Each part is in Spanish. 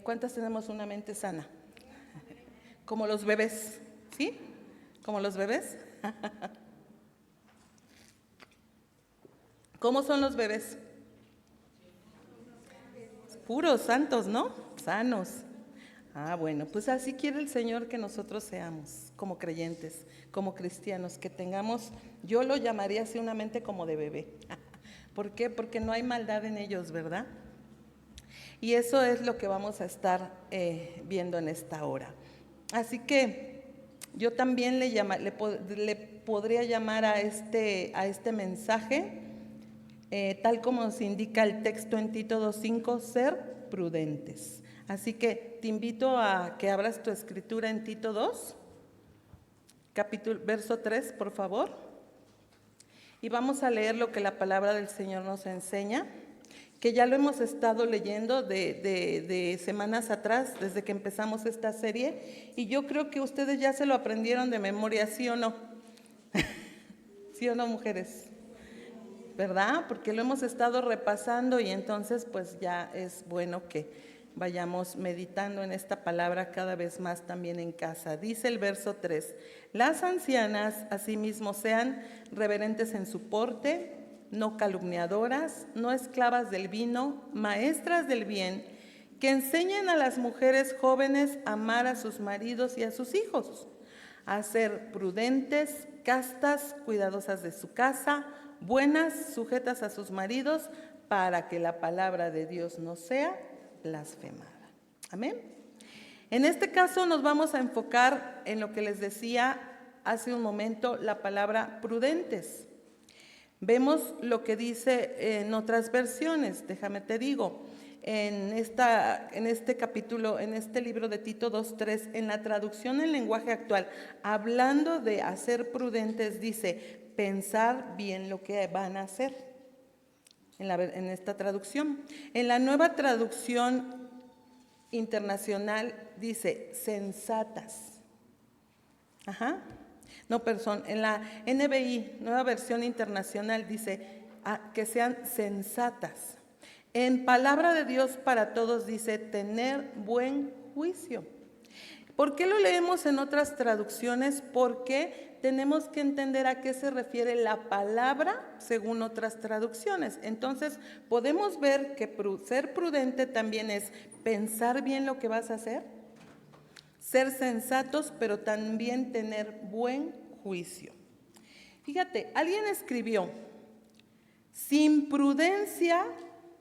¿Cuántas tenemos una mente sana? Como los bebés, ¿sí? Como los bebés. ¿Cómo son los bebés? Puros, santos, ¿no? Sanos. Bueno, pues así quiere el Señor que nosotros seamos, como creyentes, como cristianos, que tengamos, yo lo llamaría así, una mente como de bebé. ¿Por qué? Porque no hay maldad en ellos, ¿verdad? Y eso es lo que vamos a estar viendo en esta hora. Así que yo también le podría llamar a este mensaje, tal como nos indica el texto en Tito 2:5, ser prudentes. Así que te invito a que abras tu escritura en Tito 2, verso 3, por favor. Y vamos a leer lo que la palabra del Señor nos enseña, que ya lo hemos estado leyendo de semanas atrás, desde que empezamos esta serie, y yo creo que ustedes ya se lo aprendieron de memoria, ¿sí o no? ¿Sí o no, mujeres? ¿Verdad? Porque lo hemos estado repasando y entonces pues ya es bueno que vayamos meditando en esta palabra cada vez más también en casa. Dice el verso 3, las ancianas asimismo sean reverentes en su porte, no calumniadoras, no esclavas del vino, maestras del bien, que enseñen a las mujeres jóvenes a amar a sus maridos y a sus hijos, a ser prudentes, castas, cuidadosas de su casa, buenas, sujetas a sus maridos, para que la palabra de Dios no sea blasfemada. Amén. En este caso nos vamos a enfocar en lo que les decía hace un momento, la palabra prudentes. Vemos lo que dice en otras versiones, déjame te digo, en este capítulo, en este libro de Tito 2:3, en la traducción en lenguaje actual, hablando de hacer prudentes, dice, pensar bien lo que van a hacer. En esta traducción. En la nueva traducción internacional dice sensatas. No, perdón, en la NBI, nueva versión internacional, dice que sean sensatas. En palabra de Dios para todos dice tener buen juicio. ¿Por qué lo leemos en otras traducciones? Porque tenemos que entender a qué se refiere la palabra según otras traducciones. Entonces, podemos ver que ser prudente también es pensar bien lo que vas a hacer, ser sensatos, pero también tener buen juicio. Fíjate, alguien escribió, sin prudencia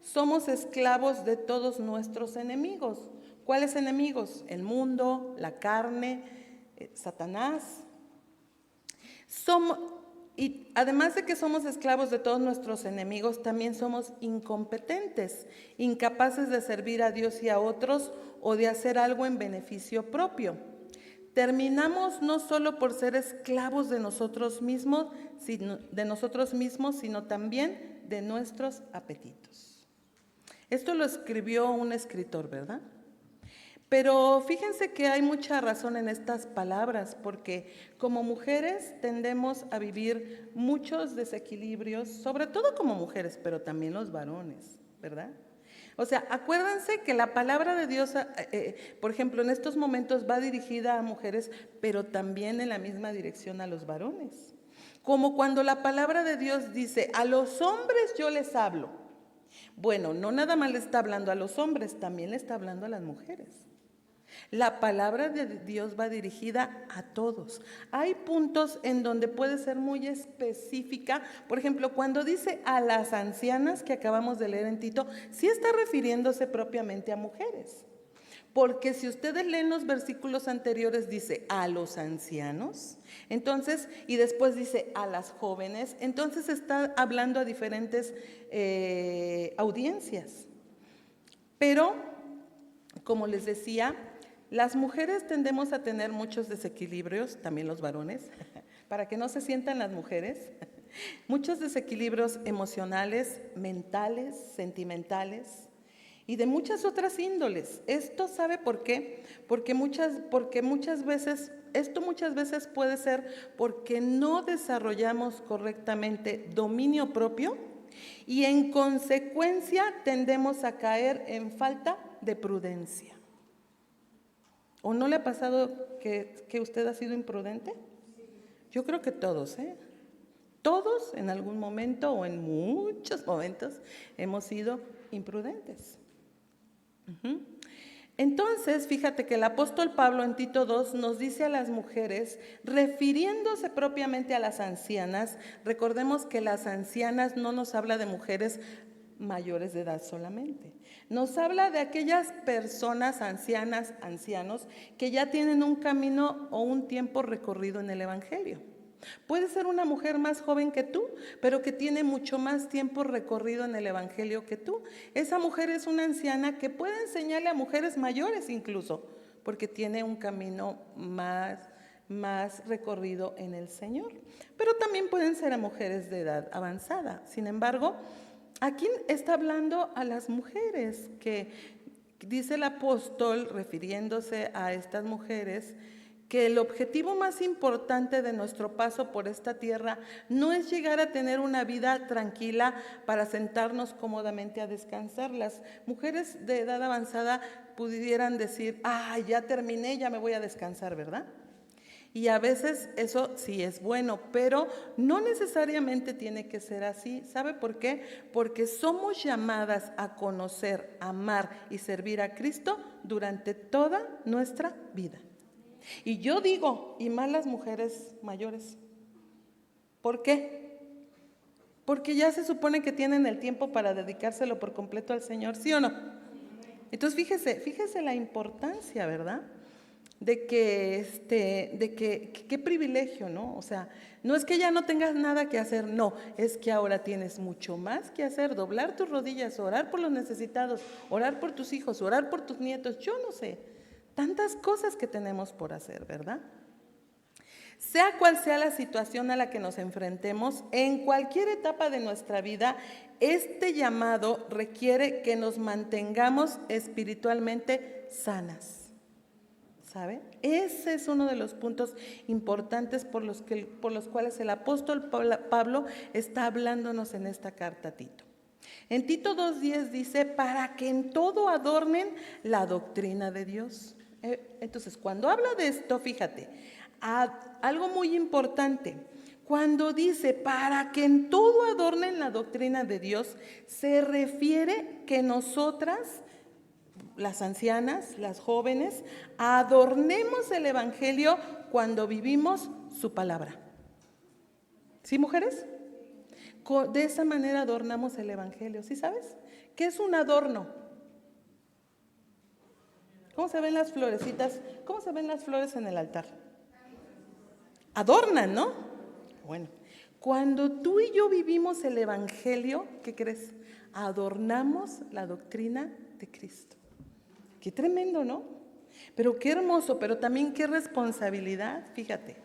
somos esclavos de todos nuestros enemigos. ¿Cuáles enemigos? El mundo, la carne, Satanás. Y además de que somos esclavos de todos nuestros enemigos, también somos incompetentes, incapaces de servir a Dios y a otros o de hacer algo en beneficio propio. Terminamos no solo por ser esclavos de nosotros mismos, sino también de nuestros apetitos. Esto lo escribió un escritor, ¿verdad? Pero fíjense que hay mucha razón en estas palabras, porque como mujeres tendemos a vivir muchos desequilibrios, sobre todo como mujeres, pero también los varones, ¿verdad? O sea, acuérdense que la palabra de Dios, por ejemplo, en estos momentos va dirigida a mujeres, pero también en la misma dirección a los varones. Como cuando la palabra de Dios dice, a los hombres yo les hablo. Bueno, no nada más le está hablando a los hombres, también le está hablando a las mujeres. La palabra de Dios va dirigida a todos. Hay puntos en donde puede ser muy específica. Por ejemplo, cuando dice a las ancianas que acabamos de leer en Tito, sí está refiriéndose propiamente a mujeres. Porque si ustedes leen los versículos anteriores, dice a los ancianos, entonces, y después dice a las jóvenes, entonces está hablando a diferentes audiencias. Pero, como les decía, las mujeres tendemos a tener muchos desequilibrios, también los varones, para que no se sientan las mujeres, muchos desequilibrios emocionales, mentales, sentimentales y de muchas otras índoles. Esto, ¿sabe por qué? Porque muchas veces puede ser porque no desarrollamos correctamente dominio propio y en consecuencia tendemos a caer en falta de prudencia. ¿O no le ha pasado que usted ha sido imprudente? Yo creo que todos, Todos en algún momento o en muchos momentos hemos sido imprudentes. Entonces, fíjate que el apóstol Pablo en Tito 2 nos dice a las mujeres, refiriéndose propiamente a las ancianas, recordemos que las ancianas no nos habla de mujeres mayores de edad solamente, nos habla de aquellas personas ancianas, ancianos, que ya tienen un camino o un tiempo recorrido en el evangelio. Puede ser una mujer más joven que tú, pero que tiene mucho más tiempo recorrido en el evangelio que tú. Esa mujer es una anciana que puede enseñarle a mujeres mayores incluso, porque tiene un camino más recorrido en el Señor. Pero también pueden ser a mujeres de edad avanzada. Sin embargo, aquí está hablando a las mujeres, que dice el apóstol, refiriéndose a estas mujeres, que el objetivo más importante de nuestro paso por esta tierra no es llegar a tener una vida tranquila para sentarnos cómodamente a descansar. Las mujeres de edad avanzada pudieran decir, ya terminé, ya me voy a descansar, ¿verdad? Y a veces eso sí es bueno, pero no necesariamente tiene que ser así. ¿Sabe por qué? Porque somos llamadas a conocer, amar y servir a Cristo durante toda nuestra vida. Y yo digo, y más las mujeres mayores. ¿Por qué? Porque ya se supone que tienen el tiempo para dedicárselo por completo al Señor, ¿sí o no? Entonces fíjese la importancia, ¿verdad? De que qué privilegio, ¿no? O sea, no es que ya no tengas nada que hacer, no, es que ahora tienes mucho más que hacer, doblar tus rodillas, orar por los necesitados, orar por tus hijos, orar por tus nietos, yo no sé, tantas cosas que tenemos por hacer, ¿verdad? Sea cual sea la situación a la que nos enfrentemos, en cualquier etapa de nuestra vida, este llamado requiere que nos mantengamos espiritualmente sanas. ¿Sabe? Ese es uno de los puntos importantes por los cuales el apóstol Pablo está hablándonos en esta carta a Tito. En Tito 2:10 dice, para que en todo adornen la doctrina de Dios. Entonces, cuando habla de esto, fíjate, algo muy importante. Cuando dice, para que en todo adornen la doctrina de Dios, se refiere que nosotras, las ancianas, las jóvenes, adornemos el evangelio cuando vivimos su palabra. ¿Sí, mujeres? De esa manera adornamos el evangelio. ¿Sí sabes? ¿Qué es un adorno? ¿Cómo se ven las florecitas? ¿Cómo se ven las flores en el altar? Adornan, ¿no? Bueno, cuando tú y yo vivimos el evangelio, ¿qué crees? Adornamos la doctrina de Cristo. Qué tremendo, ¿no? Pero qué hermoso, pero también qué responsabilidad, fíjate.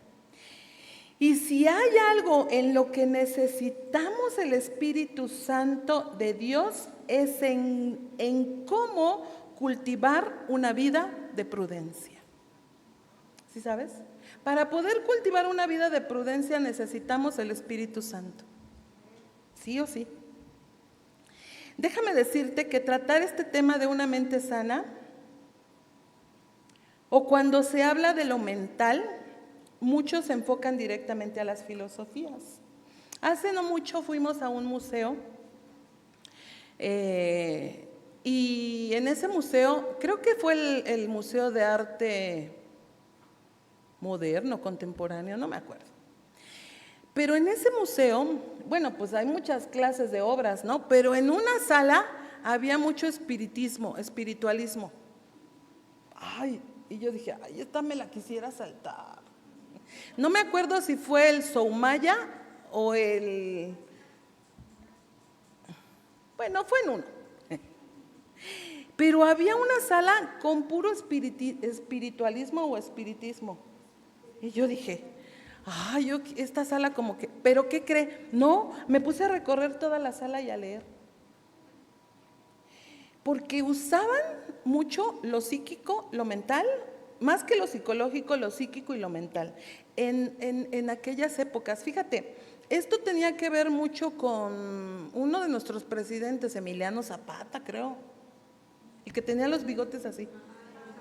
Y si hay algo en lo que necesitamos el Espíritu Santo de Dios, es en cómo cultivar una vida de prudencia. ¿Sí sabes? Para poder cultivar una vida de prudencia necesitamos el Espíritu Santo. ¿Sí o sí? Déjame decirte que tratar este tema de una mente sana, o cuando se habla de lo mental, muchos se enfocan directamente a las filosofías. Hace no mucho fuimos a un museo y en ese museo, creo que fue el Museo de Arte Moderno, Contemporáneo, no me acuerdo. Pero en ese museo, bueno, pues hay muchas clases de obras, ¿no? Pero en una sala había mucho espiritualismo. Y yo dije, esta me la quisiera saltar. No me acuerdo si fue el Soumaya o bueno, fue en uno. Pero había una sala con puro espiritualismo o espiritismo. Y yo dije, esta sala como que, ¿pero qué cree? No, me puse a recorrer toda la sala y a leer. Porque usaban mucho lo psíquico, lo mental, más que lo psicológico, lo psíquico y lo mental. En aquellas épocas, fíjate, esto tenía que ver mucho con uno de nuestros presidentes, Emiliano Zapata, creo. el que tenía los bigotes así.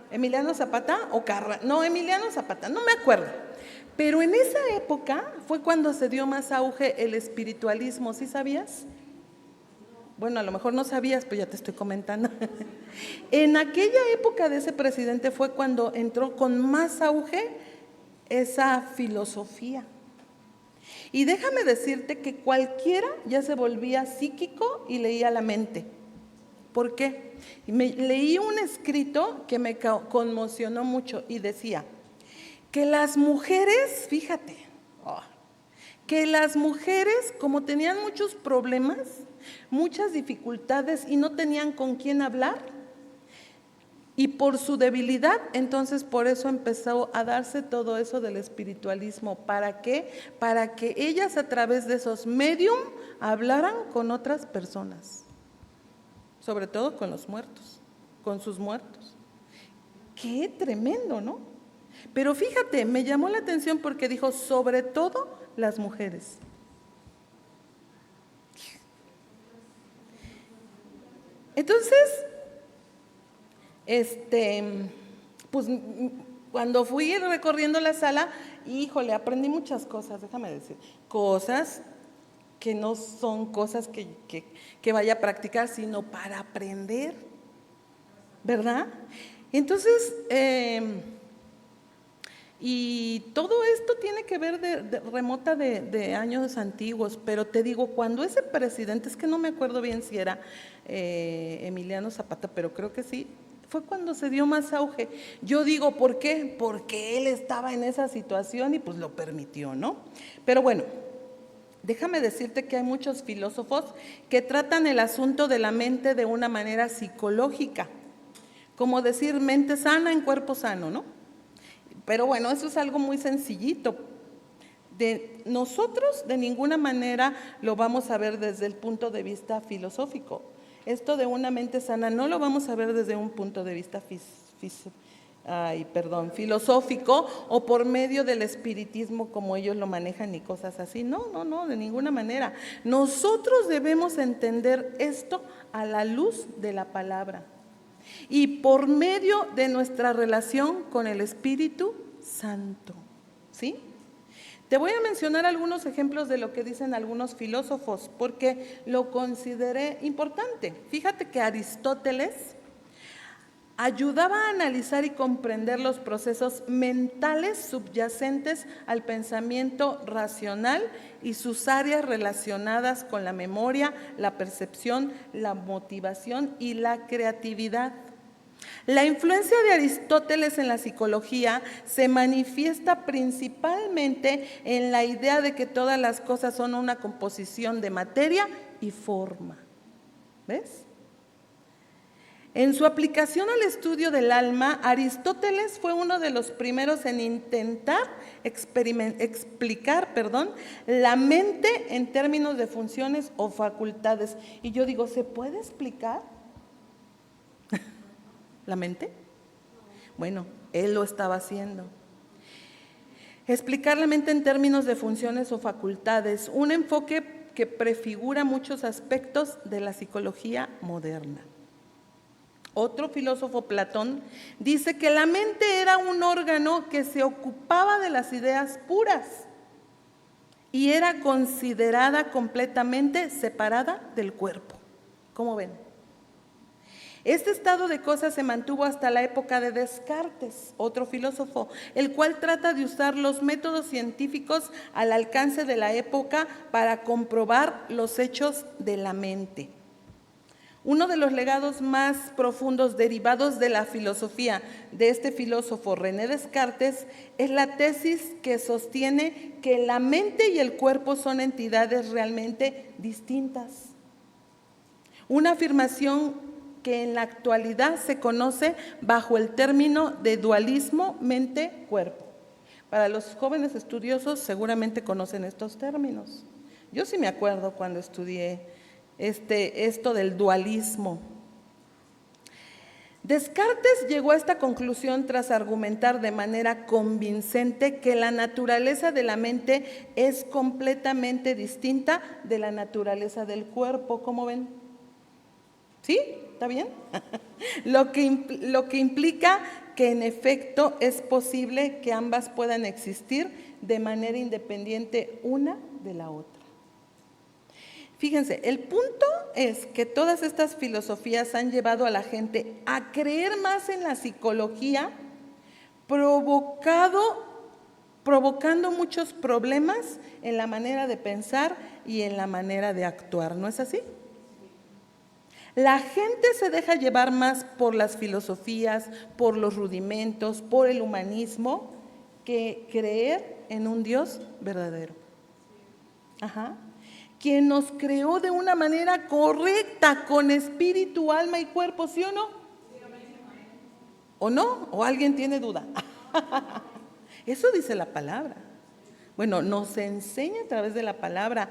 Emiliano Zapata o Carranza, no, Emiliano Zapata, no me acuerdo. Pero en esa época fue cuando se dio más auge el espiritualismo, ¿sí sabías? Bueno, a lo mejor no sabías, pero ya te estoy comentando. En aquella época de ese presidente fue cuando entró con más auge esa filosofía. Y déjame decirte que cualquiera ya se volvía psíquico y leía la mente. ¿Por qué? Leí un escrito que me conmocionó mucho y decía que las mujeres, fíjate, que las mujeres, como tenían muchos problemas, muchas dificultades y no tenían con quién hablar, y por su debilidad, entonces por eso empezó a darse todo eso del espiritualismo. ¿Para qué? Para que ellas a través de esos medium hablaran con otras personas, sobre todo con los muertos, con sus muertos. Qué tremendo, ¿no? Pero fíjate, me llamó la atención porque dijo, sobre todo las mujeres. Entonces, pues cuando fui recorriendo la sala, híjole, aprendí muchas cosas, déjame decir, cosas que no son cosas que vaya a practicar, sino para aprender, ¿verdad? Entonces, y todo esto tiene que ver remota de años antiguos, pero te digo, cuando ese presidente, es que no me acuerdo bien si era Emiliano Zapata, pero creo que sí, fue cuando se dio más auge. Yo digo, ¿por qué? Porque él estaba en esa situación y pues lo permitió, ¿no? Pero bueno, déjame decirte que hay muchos filósofos que tratan el asunto de la mente de una manera psicológica, como decir mente sana en cuerpo sano, ¿no? Pero bueno, eso es algo muy sencillito. Nosotros de ninguna manera lo vamos a ver desde el punto de vista filosófico. Esto de una mente sana no lo vamos a ver desde un punto de vista filosófico o por medio del espiritismo como ellos lo manejan y cosas así. No, de ninguna manera. Nosotros debemos entender esto a la luz de la palabra y por medio de nuestra relación con el Espíritu Santo, ¿sí? Te voy a mencionar algunos ejemplos de lo que dicen algunos filósofos, porque lo consideré importante. Fíjate que Aristóteles ayudaba a analizar y comprender los procesos mentales subyacentes al pensamiento racional y sus áreas relacionadas con la memoria, la percepción, la motivación y la creatividad. La influencia de Aristóteles en la psicología se manifiesta principalmente en la idea de que todas las cosas son una composición de materia y forma. ¿Ves? En su aplicación al estudio del alma, Aristóteles fue uno de los primeros en intentar explicar la mente en términos de funciones o facultades. Y yo digo, ¿se puede explicar la mente? Bueno, él lo estaba haciendo. Explicar la mente en términos de funciones o facultades, un enfoque que prefigura muchos aspectos de la psicología moderna. Otro filósofo, Platón, dice que la mente era un órgano que se ocupaba de las ideas puras y era considerada completamente separada del cuerpo. ¿Cómo ven? Este estado de cosas se mantuvo hasta la época de Descartes, otro filósofo, el cual trata de usar los métodos científicos al alcance de la época para comprobar los hechos de la mente. Uno de los legados más profundos derivados de la filosofía de este filósofo René Descartes es la tesis que sostiene que la mente y el cuerpo son entidades realmente distintas. Una afirmación que en la actualidad se conoce bajo el término de dualismo mente-cuerpo. Para los jóvenes estudiosos seguramente conocen estos términos. Yo sí me acuerdo cuando estudié esto del dualismo. Descartes llegó a esta conclusión tras argumentar de manera convincente que la naturaleza de la mente es completamente distinta de la naturaleza del cuerpo. ¿Cómo ven? ¿Sí? ¿Está bien? Lo que implica que en efecto es posible que ambas puedan existir de manera independiente una de la otra. Fíjense, el punto es que todas estas filosofías han llevado a la gente a creer más en la psicología, provocando muchos problemas en la manera de pensar y en la manera de actuar, ¿no es así? La gente se deja llevar más por las filosofías, por los rudimentos, por el humanismo, que creer en un Dios verdadero. Ajá. Quien nos creó de una manera correcta, con espíritu, alma y cuerpo, ¿sí o no? ¿O no? ¿O alguien tiene duda? Eso dice la palabra. Bueno, nos enseña a través de la palabra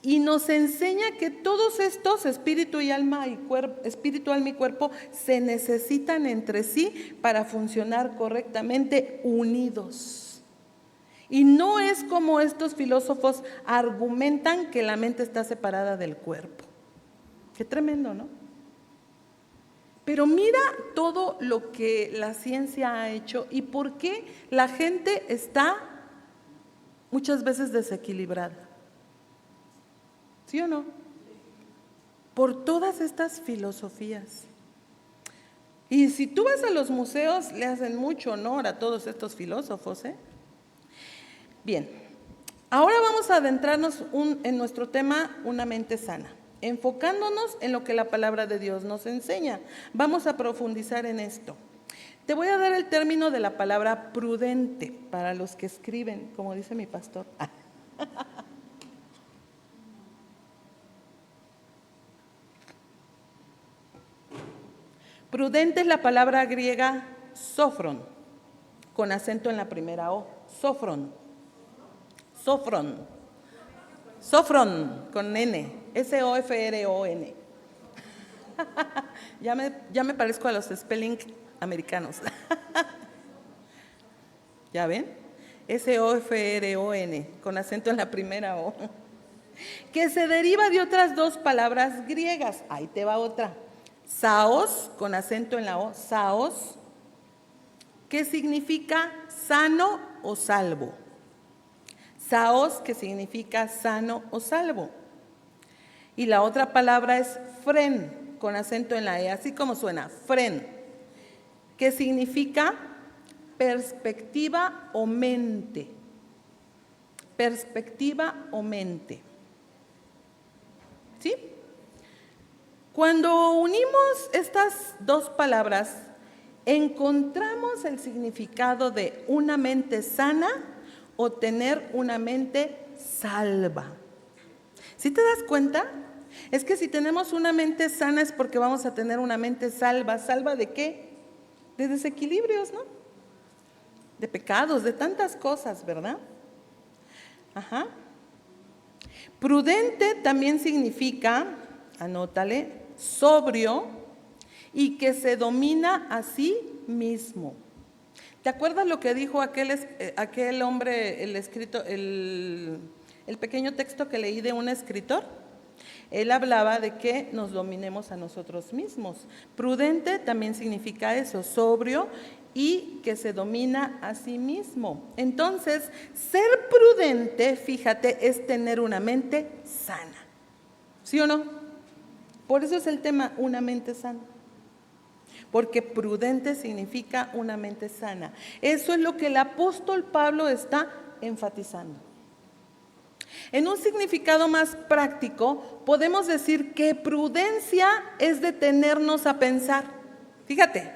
y nos enseña que todos estos, espíritu, alma y cuerpo, se necesitan entre sí para funcionar correctamente unidos. Y no es como estos filósofos argumentan que la mente está separada del cuerpo. Qué tremendo, ¿no? Pero mira todo lo que la ciencia ha hecho y por qué la gente está muchas veces desequilibrada. ¿Sí o no? Por todas estas filosofías. Y si tú vas a los museos, le hacen mucho honor a todos estos filósofos, ¿eh? Bien, ahora vamos a adentrarnos en nuestro tema, una mente sana, enfocándonos en lo que la palabra de Dios nos enseña. Vamos a profundizar en esto. Te voy a dar el término de la palabra prudente para los que escriben, como dice mi pastor. Prudente es la palabra griega sofron, con acento en la primera O, sofron. Sofron, con N, S-O-F-R-O-N. Ya me parezco a los spelling americanos. ¿Ya ven? S-O-F-R-O-N, con acento en la primera O. Que se deriva de otras dos palabras griegas. Ahí te va otra. Saos, con acento en la O, saos, que significa sano o salvo. Saos, que significa sano o salvo. Y la otra palabra es fren, con acento en la E, así como suena, fren, que significa perspectiva o mente. Perspectiva o mente. ¿Sí? Cuando unimos estas dos palabras, encontramos el significado de una mente sana o tener una mente salva. ¿Sí te das cuenta? Es que si tenemos una mente sana es porque vamos a tener una mente salva. ¿Salva de qué? De desequilibrios, ¿no? De pecados, de tantas cosas, ¿verdad? Ajá. Prudente también significa, anótale, sobrio y que se domina a sí mismo. ¿Te acuerdas lo que dijo aquel hombre, el pequeño texto que leí de un escritor? Él hablaba de que nos dominemos a nosotros mismos. Prudente también significa eso, sobrio y que se domina a sí mismo. Entonces, ser prudente, fíjate, es tener una mente sana. ¿Sí o no? Por eso es el tema, una mente sana. Porque prudente significa una mente sana. Eso es lo que el apóstol Pablo está enfatizando. En un significado más práctico, podemos decir que prudencia es detenernos a pensar. Fíjate,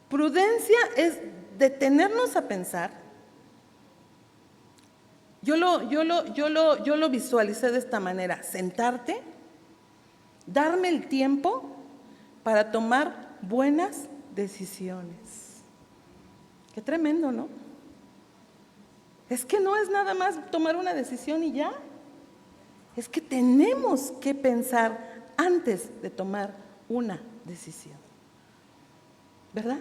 prudencia es detenernos a pensar. Yo lo visualicé de esta manera: sentarte, darme el tiempo para tomar buenas decisiones. Qué tremendo, ¿no? Es que no es nada más tomar una decisión y ya. Es que tenemos que pensar antes de tomar una decisión. ¿Verdad?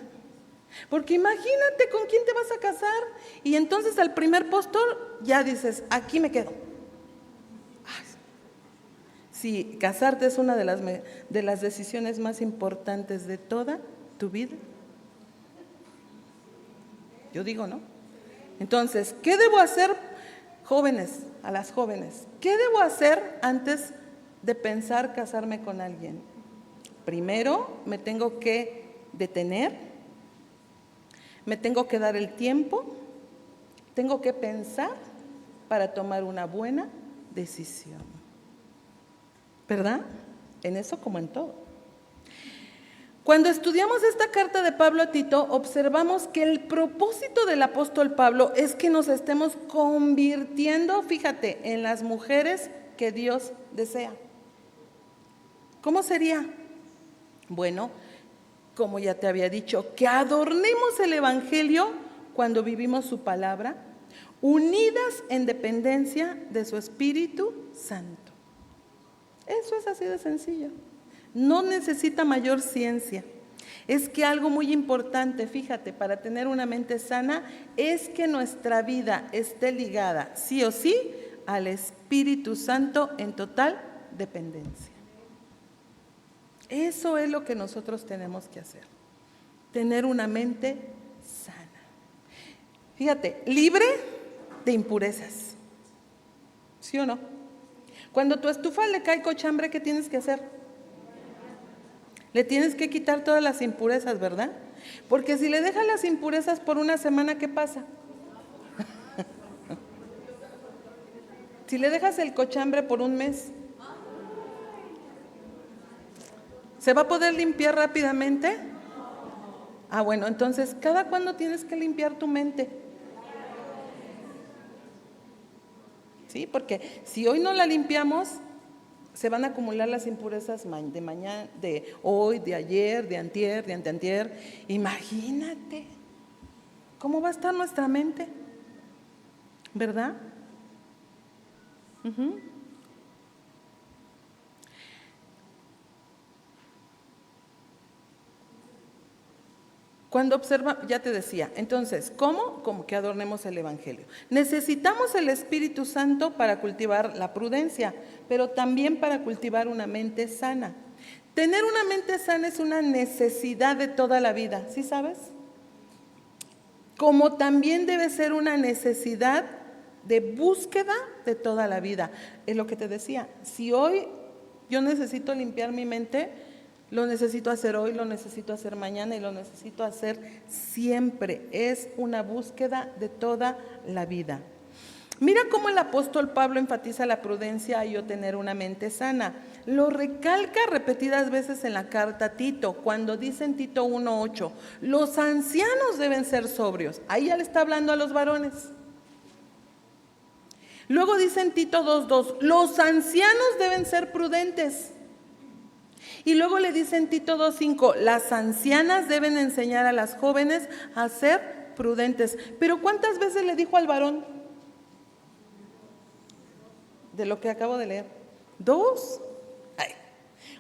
Porque imagínate con quién te vas a casar y entonces al primer postor ya dices, aquí me quedo. si casarte es una de las decisiones más importantes de toda tu vida. Yo digo, ¿no? Entonces, ¿qué debo hacer, jóvenes, a las jóvenes? ¿Qué debo hacer antes de pensar casarme con alguien? Primero, me tengo que detener, me tengo que dar el tiempo, tengo que pensar para tomar una buena decisión. ¿Verdad? En eso como en todo. Cuando estudiamos esta carta de Pablo a Tito, observamos que el propósito del apóstol Pablo es que nos estemos convirtiendo, fíjate, en las mujeres que Dios desea. ¿Cómo sería? Bueno, como ya te había dicho, que adornemos el Evangelio cuando vivimos su palabra, unidas en dependencia de su Espíritu Santo. Eso es así de sencillo. No necesita mayor ciencia. Es que algo muy importante, fíjate, para tener una mente sana, es que nuestra vida esté ligada, sí o sí, al Espíritu Santo en total dependencia. Eso es lo que nosotros tenemos que hacer. Tener una mente sana. Fíjate, libre de impurezas. ¿Sí o no? Cuando tu estufa le cae cochambre, ¿qué tienes que hacer? Le tienes que quitar todas las impurezas, ¿verdad? Porque si le dejas las impurezas por una semana, ¿qué pasa? Si le dejas el cochambre por un mes, ¿se va a poder limpiar rápidamente? Ah, bueno, entonces, ¿cada cuándo tienes que limpiar tu mente? Sí, porque si hoy no la limpiamos, se van a acumular las impurezas de mañana, de hoy, de ayer, de antier, de anteantier. Imagínate cómo va a estar nuestra mente, ¿verdad? Cuando observa, ya te decía, entonces, ¿cómo? Como que adornemos el Evangelio. Necesitamos el Espíritu Santo para cultivar la prudencia, pero también para cultivar una mente sana. Tener una mente sana es una necesidad de toda la vida, ¿sí sabes? Como también debe ser una necesidad de búsqueda de toda la vida. Es lo que te decía, si hoy yo necesito limpiar mi mente, lo necesito hacer hoy, lo necesito hacer mañana y lo necesito hacer siempre. Es una búsqueda de toda la vida. Mira cómo el apóstol Pablo enfatiza la prudencia y tener una mente sana. Lo recalca repetidas veces en la carta a Tito, cuando dice en Tito 1:8, los ancianos deben ser sobrios. Ahí ya le está hablando a los varones. Luego dice en Tito 2:2, los ancianos deben ser prudentes. Y luego le dice en Tito 2:5, las ancianas deben enseñar a las jóvenes a ser prudentes. Pero ¿cuántas veces le dijo al varón? De lo que acabo de leer. 2. Ay.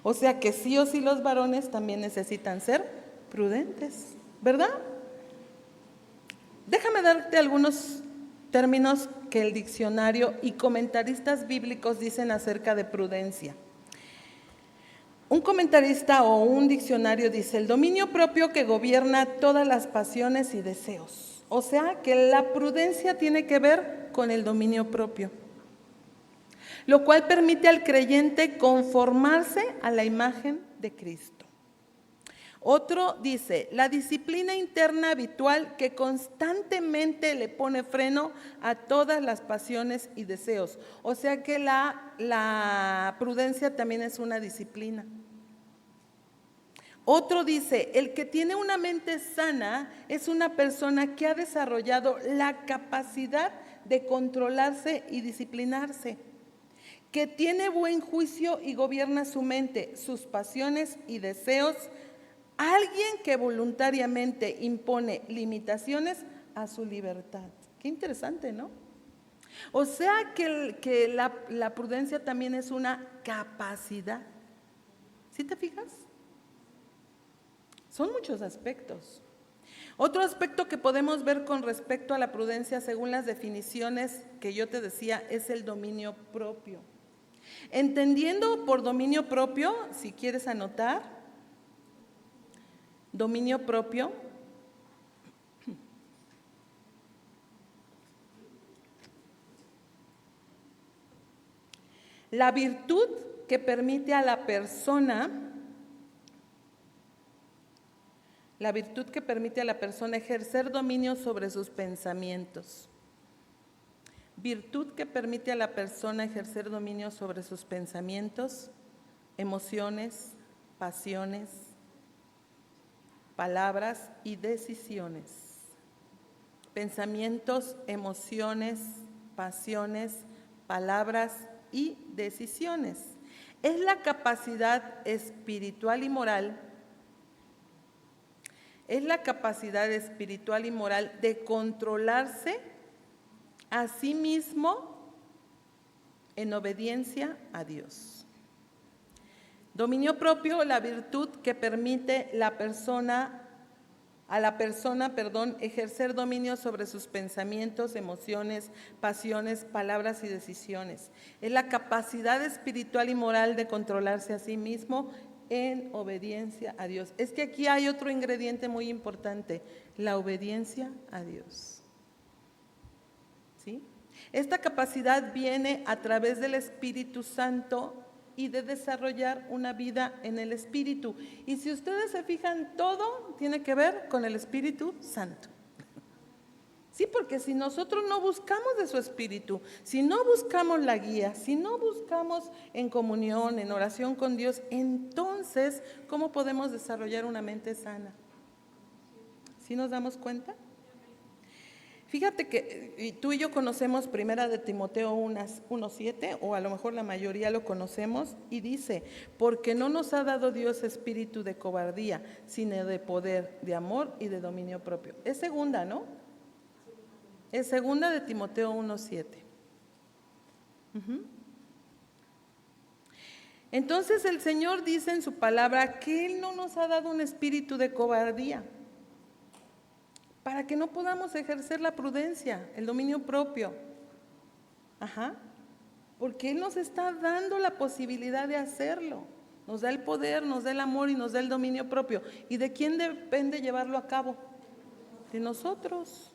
O sea que sí o sí los varones también necesitan ser prudentes, ¿verdad? Déjame darte algunos términos que el diccionario y comentaristas bíblicos dicen acerca de prudencia. Un comentarista o un diccionario dice, el dominio propio que gobierna todas las pasiones y deseos. O sea que la prudencia tiene que ver con el dominio propio, lo cual permite al creyente conformarse a la imagen de Cristo. Otro dice, la disciplina interna habitual que constantemente le pone freno a todas las pasiones y deseos. O sea que la prudencia también es una disciplina. Otro dice, el que tiene una mente sana es una persona que ha desarrollado la capacidad de controlarse y disciplinarse, que tiene buen juicio y gobierna su mente, sus pasiones y deseos. Alguien que voluntariamente impone limitaciones a su libertad. Qué interesante, ¿no? O sea que la prudencia también es una capacidad. ¿Sí te fijas? Son muchos aspectos. Otro aspecto que podemos ver con respecto a la prudencia, según las definiciones que yo te decía, es el dominio propio. Entendiendo por dominio propio, si quieres anotar, dominio propio, la virtud que permite a la persona ejercer dominio sobre sus pensamientos. Virtud que permite a la persona ejercer dominio sobre sus pensamientos, emociones, pasiones, palabras y decisiones. Pensamientos, emociones, pasiones, palabras y decisiones. Es la capacidad espiritual y moral. Es la capacidad espiritual y moral de controlarse a sí mismo en obediencia a Dios. Dominio propio, la virtud que permite a la persona, ejercer dominio sobre sus pensamientos, emociones, pasiones, palabras y decisiones. Es la capacidad espiritual y moral de controlarse a sí mismo en obediencia a Dios. Es que aquí hay otro ingrediente muy importante, la obediencia a Dios. ¿Sí? Esta capacidad viene a través del Espíritu Santo y de desarrollar una vida en el Espíritu. Y si ustedes se fijan, todo tiene que ver con el Espíritu Santo. Sí, porque si nosotros no buscamos de su Espíritu, si no buscamos la guía, si no buscamos en comunión, en oración con Dios, entonces, ¿cómo podemos desarrollar una mente sana? ¿Sí nos damos cuenta? Fíjate que tú y yo conocemos Primera de Timoteo 1:7, o a lo mejor la mayoría lo conocemos, y dice, porque no nos ha dado Dios espíritu de cobardía, sino de poder, de amor y de dominio propio. Es segunda, ¿no? Es segunda de Timoteo 1:7. Entonces el Señor dice en su palabra que Él no nos ha dado un espíritu de cobardía, para que no podamos ejercer la prudencia, el dominio propio. Porque Él nos está dando la posibilidad de hacerlo. Nos da el poder, nos da el amor y nos da el dominio propio. ¿Y de quién depende llevarlo a cabo? De nosotros.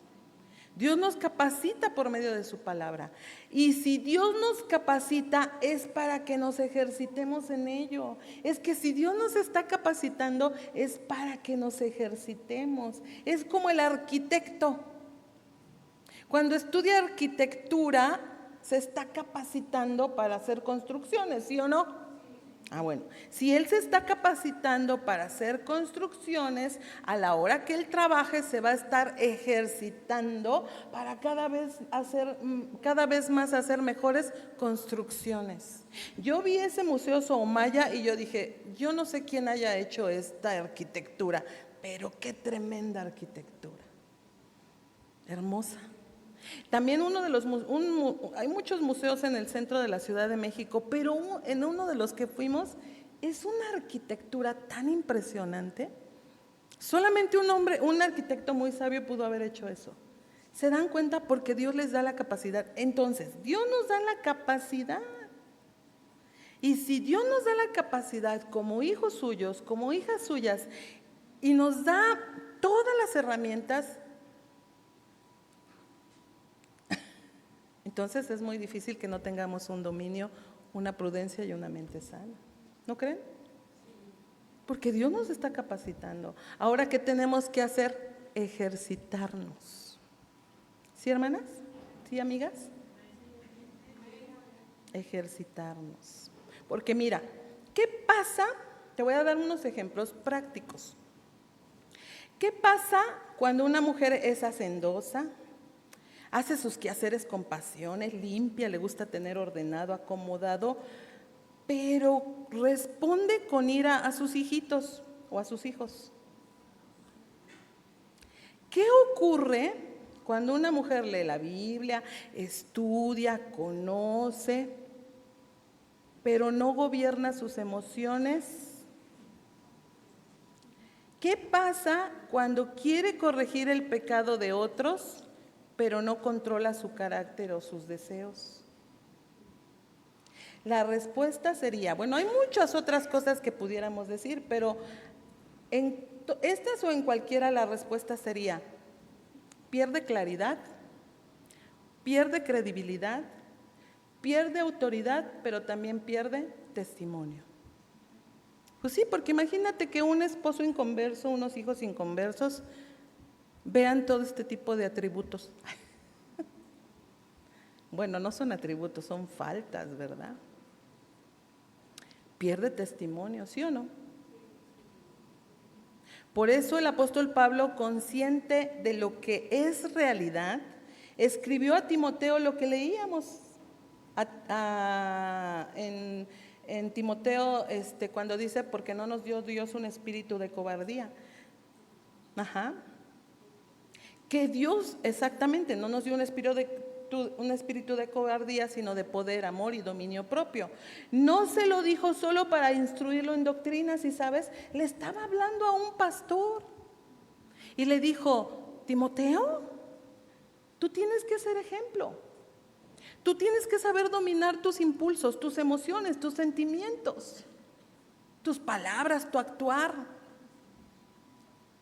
Dios nos capacita por medio de su palabra. Y si Dios nos capacita es para que nos ejercitemos en ello. Es que si Dios nos está capacitando es para que nos ejercitemos. Es como el arquitecto. Cuando estudia arquitectura se está capacitando para hacer construcciones, ¿sí o no? Bueno, si él se está capacitando para hacer construcciones, a la hora que él trabaje se va a estar ejercitando para cada vez más hacer mejores construcciones. Yo vi ese Museo Soumaya y yo dije, yo no sé quién haya hecho esta arquitectura, pero qué tremenda arquitectura, hermosa. También hay muchos museos en el centro de la Ciudad de México, pero en uno de los que fuimos es una arquitectura tan impresionante. Solamente un arquitecto muy sabio pudo haber hecho eso. ¿Se dan cuenta? Porque Dios les da la capacidad. Entonces, Dios nos da la capacidad. Y si Dios nos da la capacidad como hijos suyos, como hijas suyas, y nos da todas las herramientas, entonces es muy difícil que no tengamos un dominio, una prudencia y una mente sana. ¿No creen? Porque Dios nos está capacitando. Ahora, ¿qué tenemos que hacer? Ejercitarnos. ¿Sí, hermanas? ¿Sí, amigas? Ejercitarnos. Porque mira, ¿qué pasa? Te voy a dar unos ejemplos prácticos. ¿Qué pasa cuando una mujer es hacendosa? Hace sus quehaceres con pasión, es limpia, le gusta tener ordenado, acomodado, pero responde con ira a sus hijitos o a sus hijos. ¿Qué ocurre cuando una mujer lee la Biblia, estudia, conoce, pero no gobierna sus emociones? ¿Qué pasa cuando quiere corregir el pecado de otros, pero no controla su carácter o sus deseos? La respuesta sería, bueno, hay muchas otras cosas que pudiéramos decir, pero en estas o en cualquiera la respuesta sería, pierde claridad, pierde credibilidad, pierde autoridad, pero también pierde testimonio. Pues sí, porque imagínate que un esposo inconverso, unos hijos inconversos, vean todo este tipo de atributos. Bueno, no son atributos, son faltas, ¿verdad? Pierde testimonio, ¿sí o no? Por eso el apóstol Pablo, consciente de lo que es realidad, escribió a Timoteo lo que leíamos en Timoteo, cuando dice, porque no nos dio Dios un espíritu de cobardía. Ajá. Que Dios, exactamente, no nos dio un espíritu de cobardía, sino de poder, amor y dominio propio. No se lo dijo solo para instruirlo en doctrinas, y sabes, le estaba hablando a un pastor y le dijo, Timoteo, tú tienes que ser ejemplo. Tú tienes que saber dominar tus impulsos, tus emociones, tus sentimientos, tus palabras, tu actuar.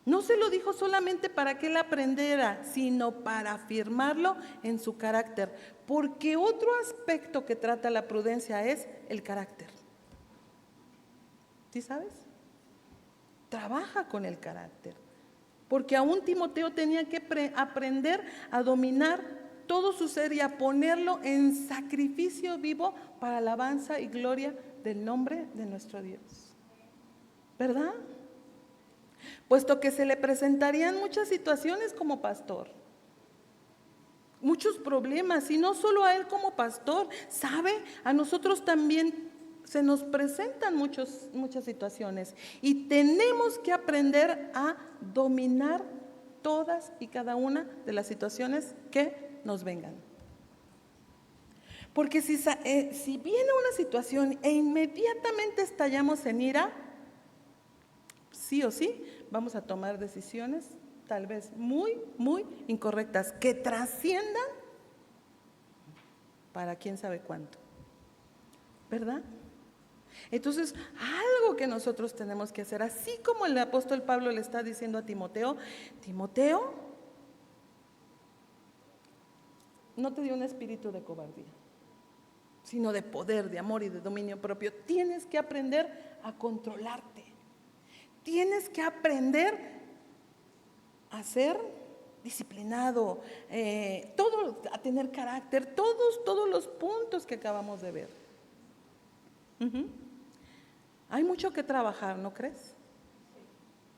No se lo dijo solamente para que él aprendiera, sino para afirmarlo en su carácter. Porque otro aspecto que trata la prudencia es el carácter. ¿Sí sabes? Trabaja con el carácter. Porque aún Timoteo tenía que aprender a dominar todo su ser y a ponerlo en sacrificio vivo para alabanza y gloria del nombre de nuestro Dios. ¿Verdad? Puesto que se le presentarían muchas situaciones como pastor, muchos problemas, y no solo a él como pastor, ¿sabe? A nosotros también se nos presentan muchas situaciones y tenemos que aprender a dominar todas y cada una de las situaciones que nos vengan. Porque si viene una situación e inmediatamente estallamos en ira, sí o sí, vamos a tomar decisiones tal vez muy, muy incorrectas, que trasciendan para quién sabe cuánto, ¿verdad? Entonces, algo que nosotros tenemos que hacer, así como el apóstol Pablo le está diciendo a Timoteo, Timoteo, no te dio un espíritu de cobardía, sino de poder, de amor y de dominio propio. Tienes que aprender a controlarte. Tienes que aprender a ser disciplinado, a tener carácter, todos los puntos que acabamos de ver. Hay mucho que trabajar, ¿no crees?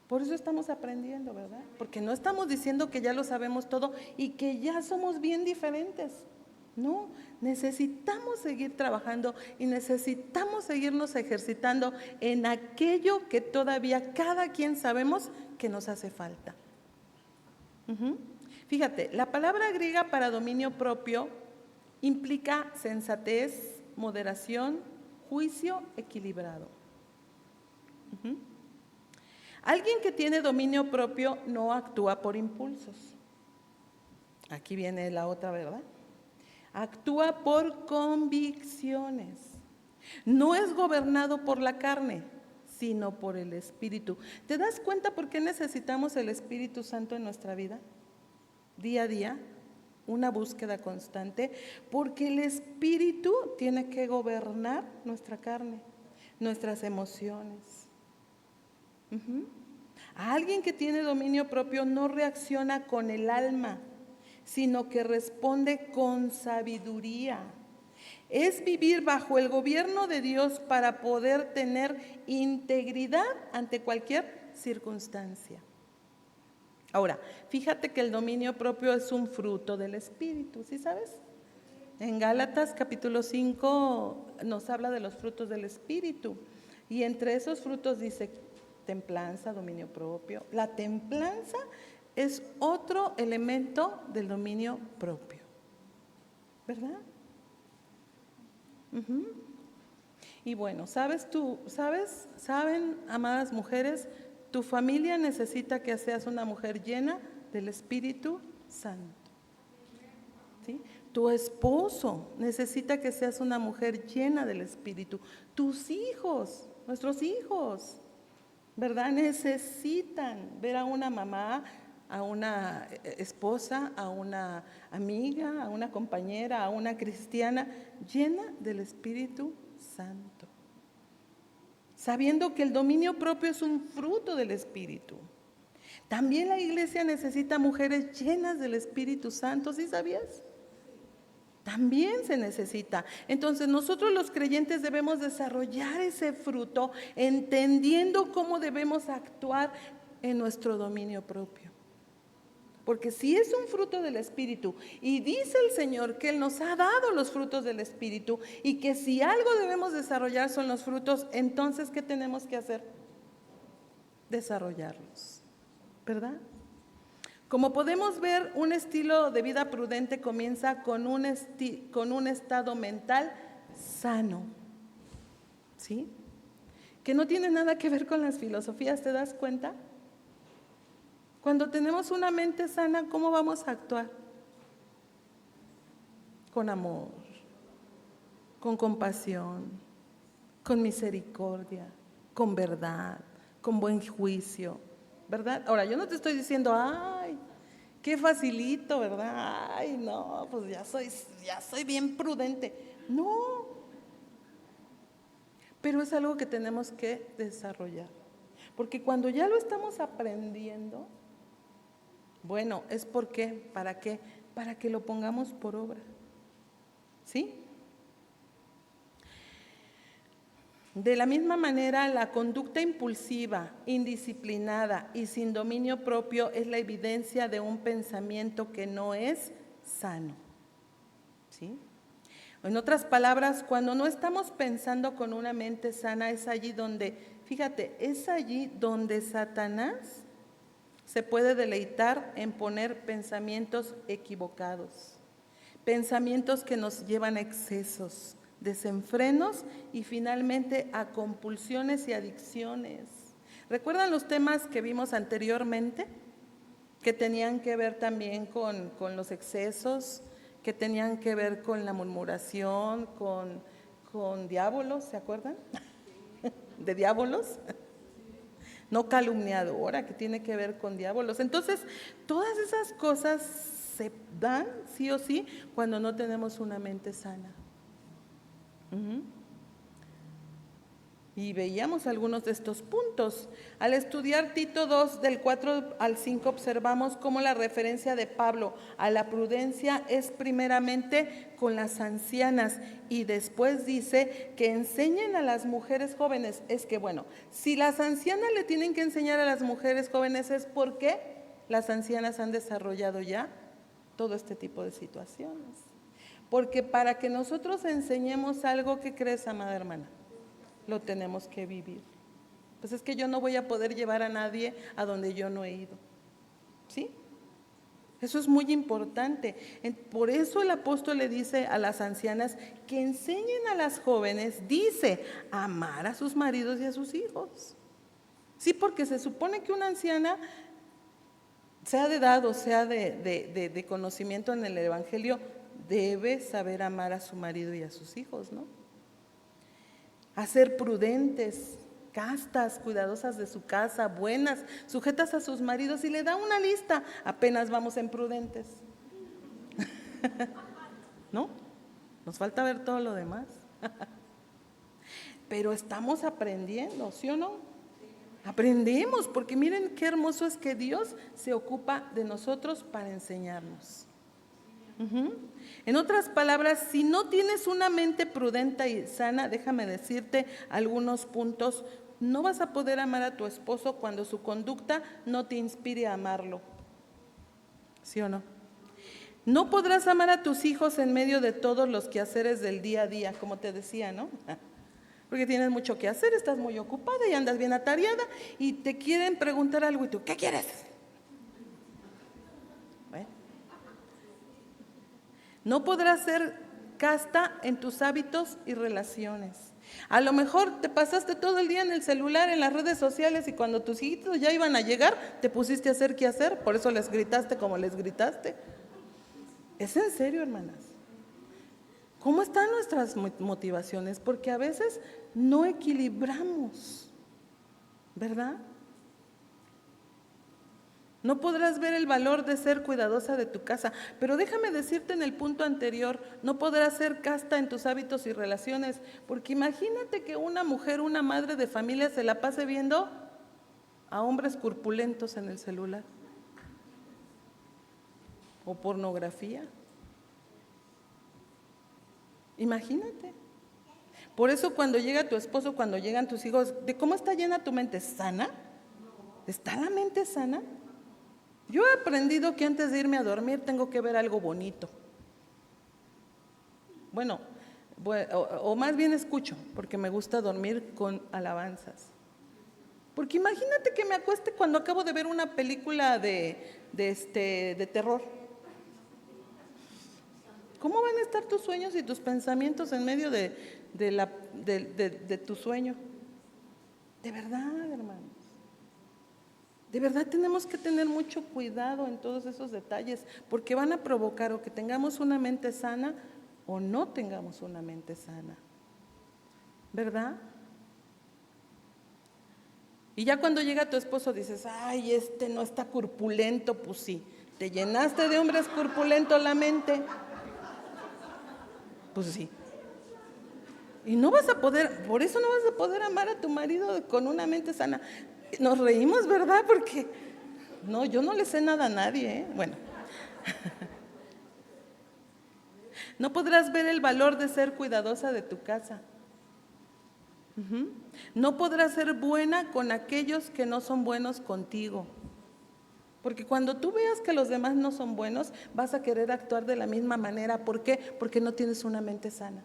Por eso estamos aprendiendo, ¿verdad? Porque no estamos diciendo que ya lo sabemos todo y que ya somos bien diferentes. No, necesitamos seguir trabajando y necesitamos seguirnos ejercitando en aquello que todavía cada quien sabemos que nos hace falta. Fíjate, la palabra griega para dominio propio implica sensatez, moderación, juicio equilibrado. Alguien que tiene dominio propio no actúa por impulsos. Aquí viene la otra, ¿verdad? Actúa por convicciones. No es gobernado por la carne, sino por el Espíritu. ¿Te das cuenta por qué necesitamos el Espíritu Santo en nuestra vida? Día a día, una búsqueda constante, porque el Espíritu tiene que gobernar nuestra carne, nuestras emociones. Alguien que tiene dominio propio no reacciona con el alma, sino que responde con sabiduría. Es vivir bajo el gobierno de Dios para poder tener integridad ante cualquier circunstancia. Ahora, fíjate que el dominio propio es un fruto del Espíritu, ¿sí sabes? En Gálatas capítulo 5 nos habla de los frutos del Espíritu, y entre esos frutos dice templanza, dominio propio. La templanza es otro elemento del dominio propio, ¿verdad? Y bueno, saben, amadas mujeres, tu familia necesita que seas una mujer llena del Espíritu Santo, ¿sí? Tu esposo necesita que seas una mujer llena del Espíritu. Tus hijos, nuestros hijos, ¿verdad? Necesitan ver a una mamá, a una esposa, a una amiga, a una compañera, a una cristiana llena del Espíritu Santo, sabiendo que el dominio propio es un fruto del Espíritu. También la iglesia necesita mujeres llenas del Espíritu Santo, ¿sí sabías? También se necesita. Entonces nosotros los creyentes debemos desarrollar ese fruto entendiendo cómo debemos actuar en nuestro dominio propio. Porque si es un fruto del Espíritu y dice el Señor que Él nos ha dado los frutos del Espíritu y que si algo debemos desarrollar son los frutos, entonces ¿qué tenemos que hacer? Desarrollarlos, ¿verdad? Como podemos ver, un estilo de vida prudente comienza con un estado mental sano, ¿sí? Que no tiene nada que ver con las filosofías, ¿te das cuenta? Cuando tenemos una mente sana, ¿cómo vamos a actuar? Con amor, con compasión, con misericordia, con verdad, con buen juicio, ¿verdad? Ahora, yo no te estoy diciendo, ay, qué facilito, ¿verdad? Ay, no, pues ya soy bien prudente. No, pero es algo que tenemos que desarrollar. Porque cuando ya lo estamos aprendiendo, bueno, ¿es por qué? ¿Para qué? Para que lo pongamos por obra, ¿sí? De la misma manera, la conducta impulsiva, indisciplinada y sin dominio propio es la evidencia de un pensamiento que no es sano, ¿sí? En otras palabras, cuando no estamos pensando con una mente sana, es allí donde, fíjate, es allí donde Satanás se puede deleitar en poner pensamientos equivocados, pensamientos que nos llevan a excesos, desenfrenos y finalmente a compulsiones y adicciones. ¿Recuerdan los temas que vimos anteriormente? Que tenían que ver también con los excesos, que tenían que ver con la murmuración, con diábolos, ¿se acuerdan? De diábolos. No calumniadora, que tiene que ver con diábolos. Entonces, todas esas cosas se dan sí o sí cuando no tenemos una mente sana. Y veíamos algunos de estos puntos. Al estudiar Tito 2, del 4 al 5, observamos cómo la referencia de Pablo a la prudencia es primeramente con las ancianas y después dice que enseñen a las mujeres jóvenes. Es que bueno, si las ancianas le tienen que enseñar a las mujeres jóvenes es porque las ancianas han desarrollado ya todo este tipo de situaciones. Porque para que nosotros enseñemos algo, ¿qué crees, amada hermana? Lo tenemos que vivir. Pues es que yo no voy a poder llevar a nadie a donde yo no he ido, ¿sí? Eso es muy importante. Por eso el apóstol le dice a las ancianas que enseñen a las jóvenes, dice, a amar a sus maridos y a sus hijos. Sí, porque se supone que una anciana, sea de edad o sea de conocimiento en el evangelio, debe saber amar a su marido y a sus hijos, ¿no? A ser prudentes, castas, cuidadosas de su casa, buenas, sujetas a sus maridos, y le da una lista, apenas vamos en prudentes. ¿No? Nos falta ver todo lo demás. Pero estamos aprendiendo, ¿sí o no? Aprendemos, porque miren qué hermoso es que Dios se ocupa de nosotros para enseñarnos. En otras palabras, si no tienes una mente prudente y sana, déjame decirte algunos puntos, no vas a poder amar a tu esposo cuando su conducta no te inspire a amarlo. ¿Sí o no? No podrás amar a tus hijos en medio de todos los quehaceres del día a día, como te decía, ¿no? Porque tienes mucho que hacer, estás muy ocupada y andas bien atareada y te quieren preguntar algo y tú, ¿qué quieres? No podrás ser casta en tus hábitos y relaciones. A lo mejor te pasaste todo el día en el celular, en las redes sociales, y cuando tus hijitos ya iban a llegar, te pusiste a hacer qué hacer, por eso les gritaste como les gritaste. ¿Es en serio, hermanas? ¿Cómo están nuestras motivaciones? Porque a veces no equilibramos, ¿verdad? No podrás ver el valor de ser cuidadosa de tu casa, pero déjame decirte en el punto anterior, no podrás ser casta en tus hábitos y relaciones, porque imagínate que una mujer, una madre de familia se la pase viendo a hombres corpulentos en el celular o pornografía. Imagínate. Por eso cuando llega tu esposo, cuando llegan tus hijos, ¿de cómo está llena tu mente? ¿Sana? ¿Está la mente sana? Yo he aprendido que antes de irme a dormir tengo que ver algo bonito. Bueno, o más bien escucho, porque me gusta dormir con alabanzas. Porque imagínate que me acueste cuando acabo de ver una película de terror. ¿Cómo van a estar tus sueños y tus pensamientos en medio de tu sueño? De verdad, hermanos. De verdad tenemos que tener mucho cuidado en todos esos detalles, porque van a provocar o que tengamos una mente sana o no tengamos una mente sana. ¿Verdad? Y ya cuando llega tu esposo dices, ay, este no está corpulento, pues sí, te llenaste de hombres corpulentos la mente. Pues sí. Y no vas a poder, por eso no vas a poder amar a tu marido con una mente sana. Nos reímos, ¿verdad? Porque no, yo no le sé nada a nadie, ¿eh? Bueno. No podrás ver el valor de ser cuidadosa de tu casa. No podrás ser buena con aquellos que no son buenos contigo. Porque cuando tú veas que los demás no son buenos, vas a querer actuar de la misma manera. ¿Por qué? Porque no tienes una mente sana.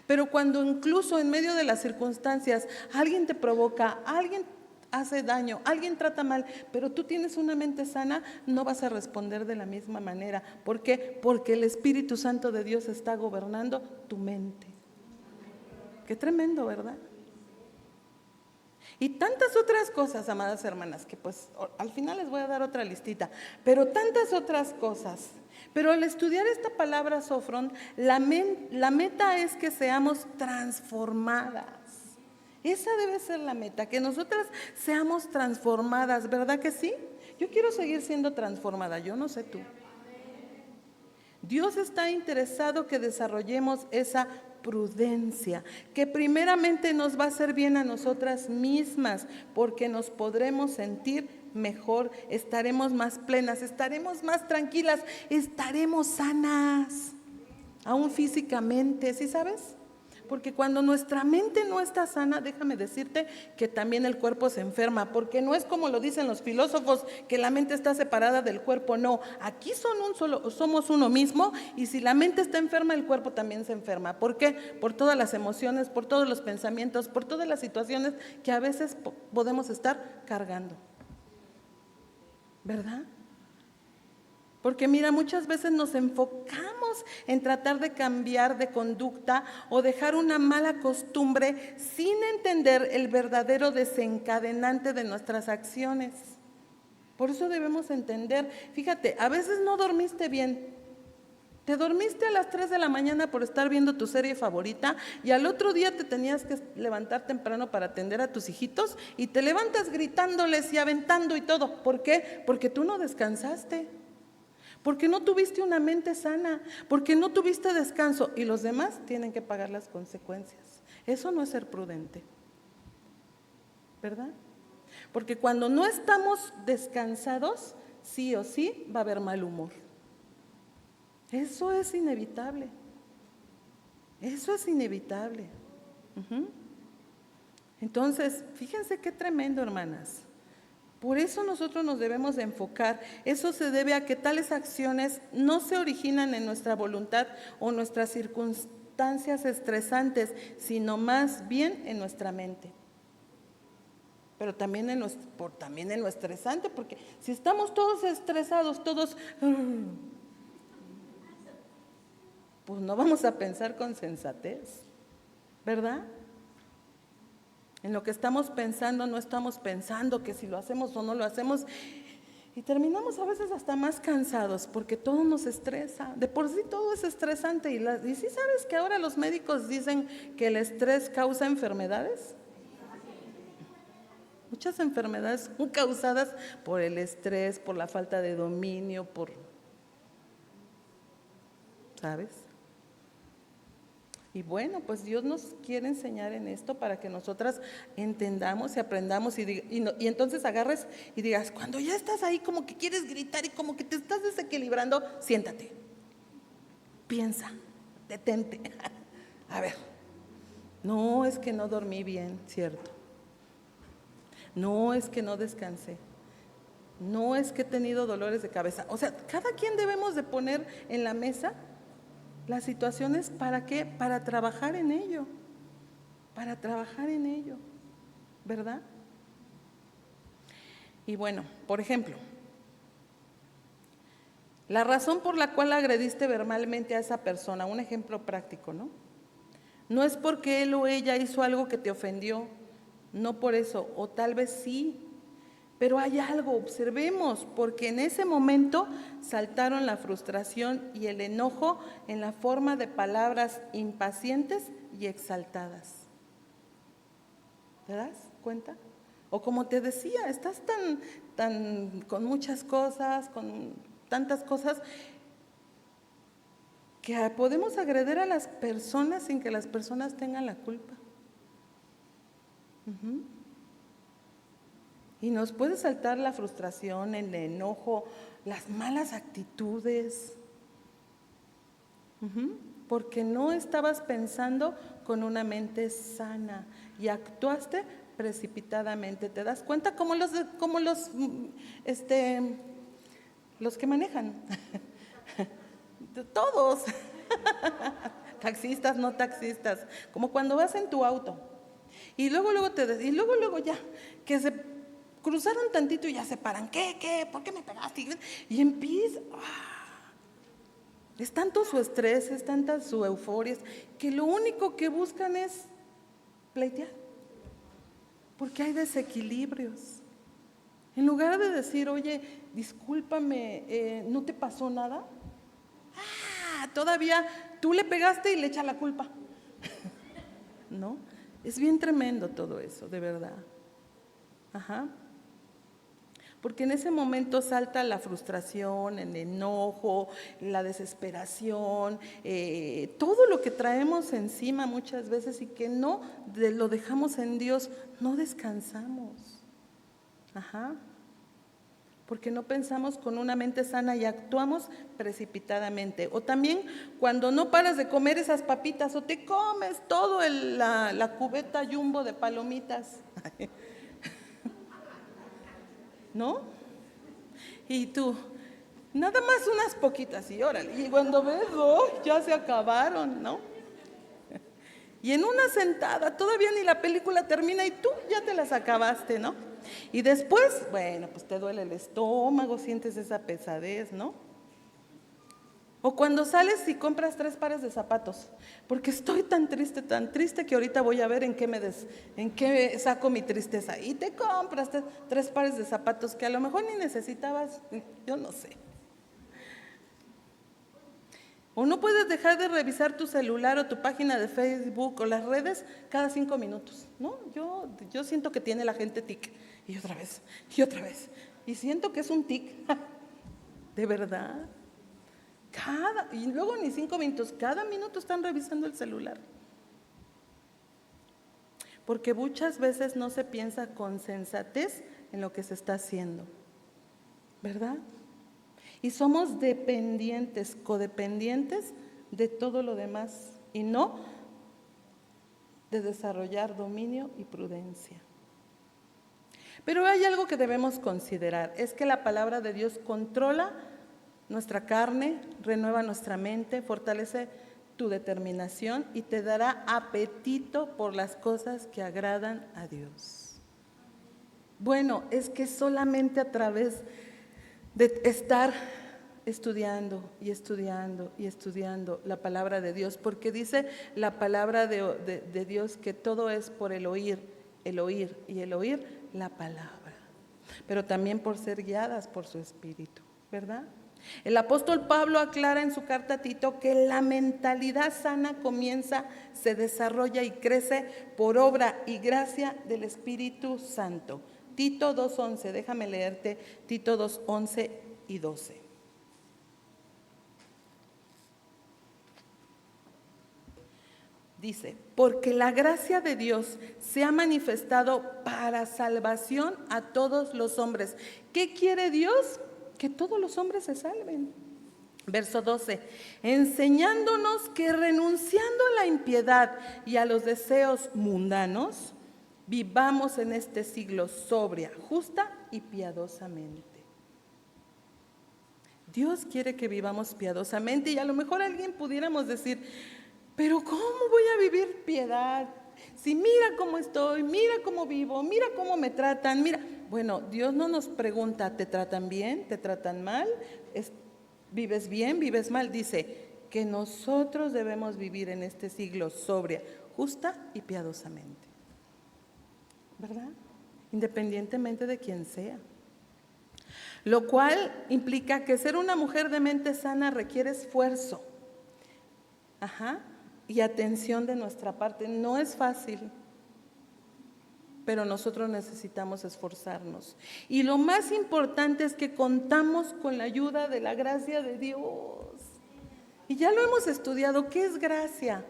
Pero cuando incluso en medio de las circunstancias alguien te provoca, alguien hace daño, alguien trata mal, pero tú tienes una mente sana, no vas a responder de la misma manera. ¿Por qué? Porque el Espíritu Santo de Dios está gobernando tu mente. Qué tremendo, ¿verdad? Y tantas otras cosas, amadas hermanas, que pues al final les voy a dar otra listita, pero tantas otras cosas. Pero al estudiar esta palabra, Sofrón, la meta es que seamos transformadas. Esa debe ser la meta, que nosotras seamos transformadas, ¿verdad que sí? Yo quiero seguir siendo transformada, yo no sé tú. Dios está interesado que desarrollemos esa prudencia, que primeramente nos va a hacer bien a nosotras mismas, porque nos podremos sentir mejor, estaremos más plenas, estaremos más tranquilas, estaremos sanas, aún físicamente, ¿sí sabes? Porque cuando nuestra mente no está sana, déjame decirte que también el cuerpo se enferma, porque no es como lo dicen los filósofos, que la mente está separada del cuerpo, no, aquí somos uno mismo, y si la mente está enferma, el cuerpo también se enferma. ¿Por qué? Por todas las emociones, por todos los pensamientos, por todas las situaciones que a veces podemos estar cargando, ¿verdad? Porque mira, muchas veces nos enfocamos en tratar de cambiar de conducta o dejar una mala costumbre sin entender el verdadero desencadenante de nuestras acciones. Por eso debemos entender, fíjate, a veces no dormiste bien. Te dormiste a las 3 de la mañana por estar viendo tu serie favorita y al otro día te tenías que levantar temprano para atender a tus hijitos y te levantas gritándoles y aventando y todo. ¿Por qué? Porque tú no descansaste. Porque no tuviste una mente sana, porque no tuviste descanso y los demás tienen que pagar las consecuencias. Eso no es ser prudente, ¿verdad? Porque cuando no estamos descansados, sí o sí va a haber mal humor. Eso es inevitable. Eso es inevitable. Entonces, fíjense qué tremendo, hermanas. Por eso nosotros nos debemos de enfocar. Eso se debe a que tales acciones no se originan en nuestra voluntad o nuestras circunstancias estresantes, sino más bien en nuestra mente. Pero también en lo estresante, porque si estamos todos estresados, todos, pues no vamos a pensar con sensatez, ¿verdad? En lo que estamos pensando, no estamos pensando que si lo hacemos o no lo hacemos. Y terminamos a veces hasta más cansados porque todo nos estresa. De por sí todo es estresante. ¿Y sí sabes que ahora los médicos dicen que el estrés causa enfermedades? Muchas enfermedades son causadas por el estrés, por la falta de dominio, ¿sabes? Y bueno, pues Dios nos quiere enseñar en esto para que nosotras entendamos y aprendamos y entonces agarres y digas, cuando ya estás ahí como que quieres gritar y como que te estás desequilibrando, siéntate, piensa, detente. A ver, no es que no dormí bien, cierto. No es que no descansé. No es que he tenido dolores de cabeza. O sea, cada quien debemos de poner en la mesa las situaciones, ¿para qué? Para trabajar en ello, ¿verdad? Y bueno, por ejemplo, la razón por la cual agrediste verbalmente a esa persona, un ejemplo práctico, ¿no? No es porque él o ella hizo algo que te ofendió, no por eso, o tal vez sí, pero hay algo, observemos, porque en ese momento saltaron la frustración y el enojo en la forma de palabras impacientes y exaltadas. ¿Te das cuenta? O como te decía, estás tan con muchas cosas, con tantas cosas, que podemos agredir a las personas sin que las personas tengan la culpa. Y nos puede saltar la frustración, el enojo, las malas actitudes, porque no estabas pensando con una mente sana y actuaste precipitadamente. ¿Te das cuenta? Como los que manejan, todos, taxistas, no taxistas, como cuando vas en tu auto y luego ya, que se cruzaron tantito y ya se paran. ¿Qué? ¿Por qué me pegaste? Y empieza. Es tanto su estrés, es tanta su euforia, que lo único que buscan es pleitear. Porque hay desequilibrios. En lugar de decir, oye, discúlpame, ¿no te pasó nada? Todavía tú le pegaste y le echa la culpa. ¿No? Es bien tremendo todo eso, de verdad. Porque en ese momento salta la frustración, el enojo, la desesperación, todo lo que traemos encima muchas veces y que no lo dejamos en Dios, no descansamos. Porque no pensamos con una mente sana y actuamos precipitadamente. O también cuando no paras de comer esas papitas o te comes todo la cubeta jumbo de palomitas. ¿No? Y tú, nada más unas poquitas y órale. Y cuando ves, ya se acabaron, ¿no? Y en una sentada, todavía ni la película termina y tú ya te las acabaste, ¿no? Y después, bueno, pues te duele el estómago, sientes esa pesadez, ¿no? O cuando sales y compras 3 pares de zapatos, porque estoy tan triste que ahorita voy a ver en qué saco mi tristeza. Y te compras 3 pares de zapatos que a lo mejor ni necesitabas, yo no sé. O no puedes dejar de revisar tu celular o tu página de Facebook o las redes cada 5 minutos, ¿no? Yo siento que tiene la gente tic, y otra vez, y siento que es un tic, de verdad. Y luego ni 5 minutos, cada minuto están revisando el celular. Porque muchas veces no se piensa con sensatez en lo que se está haciendo, ¿verdad? Y somos dependientes, codependientes de todo lo demás y no de desarrollar dominio y prudencia. Pero hay algo que debemos considerar, es que la palabra de Dios controla nuestra carne, renueva nuestra mente, fortalece tu determinación y te dará apetito por las cosas que agradan a Dios. Bueno, es que solamente a través de estar estudiando la palabra de Dios, porque dice la palabra de Dios que todo es por el oír la palabra. pero también por ser guiadas por su Espíritu, ¿verdad? El apóstol Pablo aclara en su carta a Tito que la mentalidad sana comienza, se desarrolla y crece por obra y gracia del Espíritu Santo. Tito 2:11, déjame leerte Tito 2:11 y 12. Dice, porque la gracia de Dios se ha manifestado para salvación a todos los hombres. ¿Qué quiere Dios? Que todos los hombres se salven. Verso 12, enseñándonos que renunciando a la impiedad y a los deseos mundanos, vivamos en este siglo sobria, justa y piadosamente. Dios quiere que vivamos piadosamente y a lo mejor alguien pudiéramos decir, pero ¿cómo voy a vivir piedad? Si mira cómo estoy, mira cómo vivo, mira cómo me tratan, mira. Bueno, Dios no nos pregunta, ¿te tratan bien? ¿Te tratan mal? ¿Vives bien? ¿Vives mal? Dice que nosotros debemos vivir en este siglo sobria, justa y piadosamente. ¿Verdad? Independientemente de quién sea. Lo cual implica que ser una mujer de mente sana requiere esfuerzo. Y atención de nuestra parte. No es fácil, pero nosotros necesitamos esforzarnos. Y lo más importante es que contamos con la ayuda de la gracia de Dios. Y ya lo hemos estudiado. ¿Qué es gracia?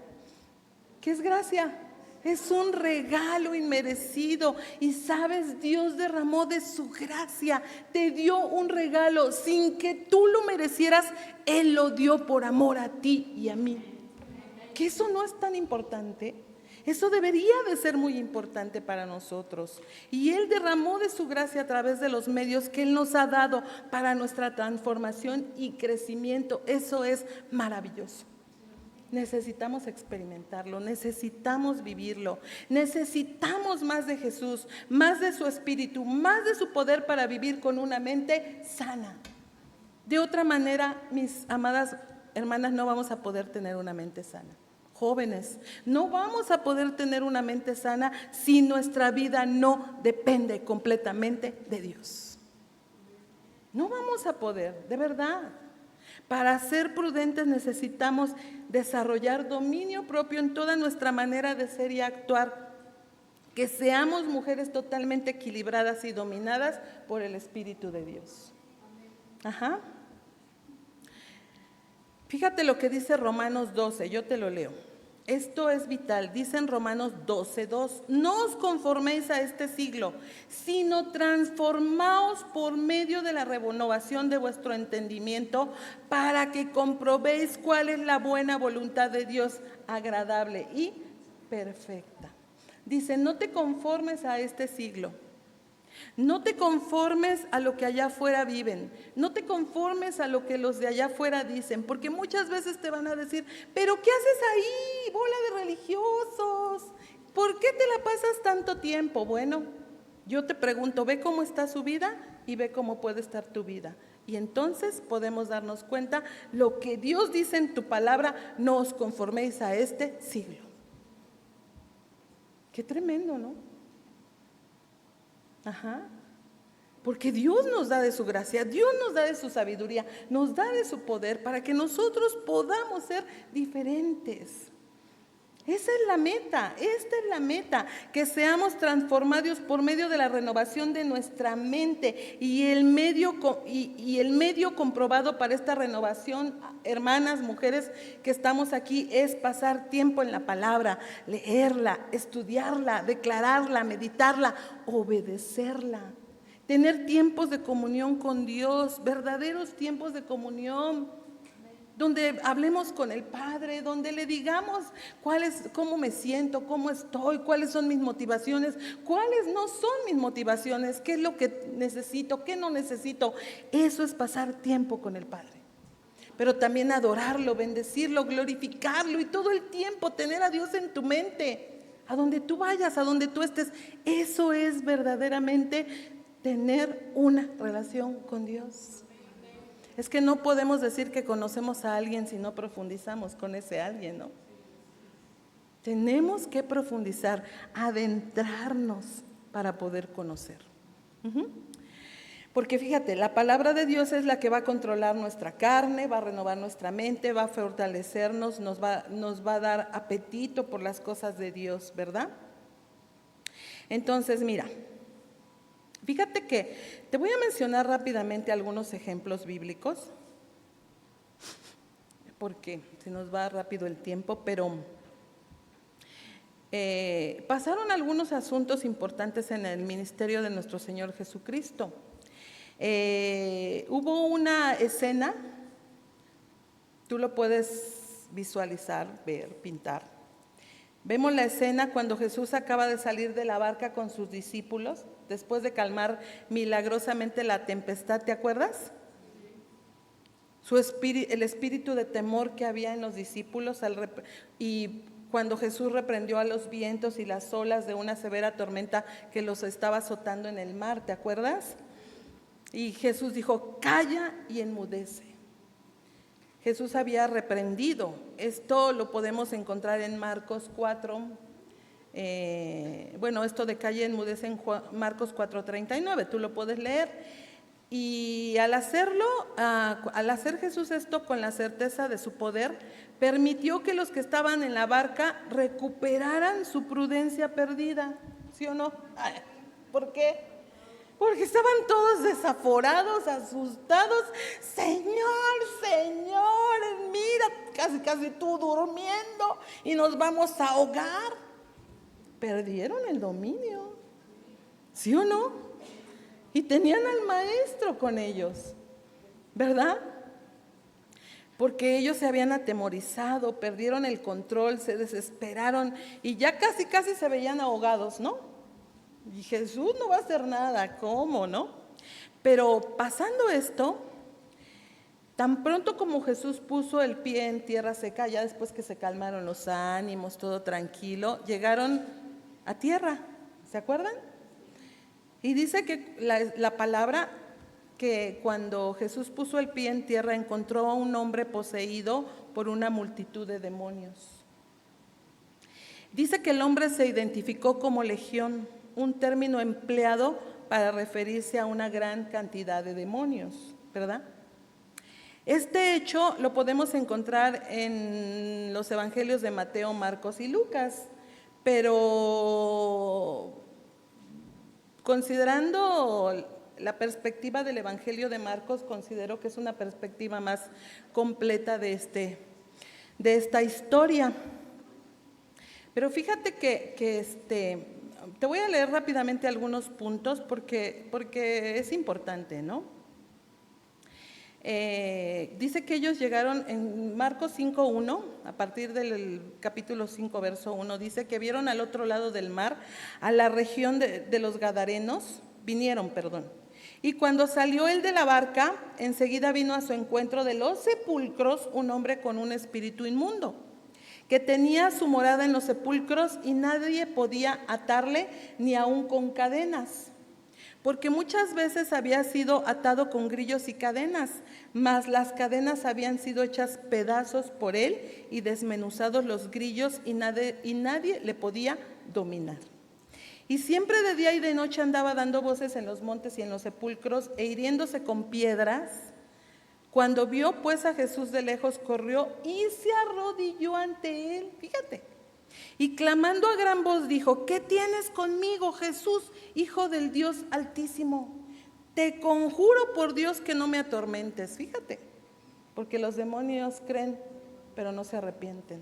¿Qué es gracia? Es un regalo inmerecido. Y sabes, Dios derramó de su gracia, te dio un regalo sin que tú lo merecieras. Él lo dio por amor a ti y a mí. Que eso no es tan importante. Eso debería de ser muy importante para nosotros. Y Él derramó de su gracia a través de los medios que Él nos ha dado para nuestra transformación y crecimiento. Eso es maravilloso. Necesitamos experimentarlo, necesitamos vivirlo, necesitamos más de Jesús, más de su Espíritu, más de su poder para vivir con una mente sana. De otra manera, mis amadas hermanas, no vamos a poder tener una mente sana. Jóvenes, no vamos a poder tener una mente sana si nuestra vida no depende completamente de Dios. No vamos a poder, de verdad. Para ser prudentes necesitamos desarrollar dominio propio en toda nuestra manera de ser y actuar. Que seamos mujeres totalmente equilibradas y dominadas por el Espíritu de Dios. Fíjate lo que dice Romanos 12, yo te lo leo. Esto es vital, dice en Romanos 12:2, no os conforméis a este siglo, sino transformaos por medio de la renovación de vuestro entendimiento, para que comprobéis cuál es la buena voluntad de Dios, agradable y perfecta. Dice, no te conformes a este siglo. No te conformes a lo que allá afuera viven, no te conformes a lo que los de allá afuera dicen, porque muchas veces te van a decir, pero ¿qué haces ahí, bola de religiosos? ¿Por qué te la pasas tanto tiempo? Bueno, yo te pregunto, ve cómo está su vida y ve cómo puede estar tu vida. Y entonces podemos darnos cuenta lo que Dios dice en tu palabra, no os conforméis a este siglo. Qué tremendo, ¿no? Porque Dios nos da de su gracia, Dios nos da de su sabiduría, nos da de su poder para que nosotros podamos ser diferentes. Esa es la meta, esta es la meta, que seamos transformados por medio de la renovación de nuestra mente y el medio comprobado para esta renovación, hermanas, mujeres que estamos aquí, es pasar tiempo en la palabra, leerla, estudiarla, declararla, meditarla, obedecerla, tener tiempos de comunión con Dios, verdaderos tiempos de comunión, donde hablemos con el Padre, donde le digamos cómo me siento, cómo estoy, cuáles son mis motivaciones, cuáles no son mis motivaciones, qué es lo que necesito, qué no necesito. Eso es pasar tiempo con el Padre. Pero también adorarlo, bendecirlo, glorificarlo y todo el tiempo tener a Dios en tu mente, a donde tú vayas, a donde tú estés. Eso es verdaderamente tener una relación con Dios. Es que no podemos decir que conocemos a alguien si no profundizamos con ese alguien, ¿no? Tenemos que profundizar, adentrarnos para poder conocer. Porque fíjate, la palabra de Dios es la que va a controlar nuestra carne, va a renovar nuestra mente, va a fortalecernos, nos va a dar apetito por las cosas de Dios, ¿verdad? Entonces, mira, fíjate que te voy a mencionar rápidamente algunos ejemplos bíblicos, porque se nos va rápido el tiempo, pero pasaron algunos asuntos importantes en el ministerio de nuestro Señor Jesucristo. Hubo una escena, tú lo puedes visualizar, ver, pintar. Vemos la escena cuando Jesús acaba de salir de la barca con sus discípulos, después de calmar milagrosamente la tempestad, ¿te acuerdas? El espíritu de temor que había en los discípulos y cuando Jesús reprendió a los vientos y las olas de una severa tormenta que los estaba azotando en el mar, ¿te acuerdas? Y Jesús dijo, calla y enmudece. Jesús había reprendido. Esto lo podemos encontrar en Marcos 4. Esto de calla y enmudece en Marcos 4:39, tú lo puedes leer. Y al hacer Jesús esto con la certeza de su poder, permitió que los que estaban en la barca recuperaran su prudencia perdida. ¿Sí o no? ¿Por qué? Porque estaban todos desaforados, asustados. Señor, mira, casi tú durmiendo y nos vamos a ahogar. Perdieron el dominio. ¿Sí o no? Y tenían al maestro con ellos, ¿verdad? Porque ellos se habían atemorizado, perdieron el control, se desesperaron y ya casi se veían ahogados, ¿no? Y Jesús no va a hacer nada, ¿cómo, no? Pero pasando esto, tan pronto como Jesús puso el pie en tierra seca, ya después que se calmaron los ánimos, todo tranquilo, llegaron a tierra, ¿se acuerdan? Y dice que la palabra que cuando Jesús puso el pie en tierra encontró a un hombre poseído por una multitud de demonios. Dice que el hombre se identificó como legión, un término empleado para referirse a una gran cantidad de demonios, ¿verdad? Este hecho lo podemos encontrar en los evangelios de Mateo, Marcos y Lucas, pero considerando la perspectiva del Evangelio de Marcos, considero que es una perspectiva más completa de esta historia. Pero fíjate que te voy a leer rápidamente algunos puntos porque es importante, ¿no? Dice que ellos llegaron en Marcos 5:1, a partir del capítulo 5, verso 1, dice que vieron al otro lado del mar, a la región de los Gadarenos, y cuando salió él de la barca, enseguida vino a su encuentro de los sepulcros un hombre con un espíritu inmundo, que tenía su morada en los sepulcros y nadie podía atarle ni aun con cadenas, porque muchas veces había sido atado con grillos y cadenas, mas las cadenas habían sido hechas pedazos por él y desmenuzados los grillos y nadie le podía dominar. Y siempre de día y de noche andaba dando voces en los montes y en los sepulcros e hiriéndose con piedras. Cuando vio pues a Jesús de lejos, corrió y se arrodilló ante él, fíjate. Y clamando a gran voz dijo, ¿qué tienes conmigo, Jesús, Hijo del Dios Altísimo? Te conjuro por Dios que no me atormentes, fíjate, porque los demonios creen, pero no se arrepienten.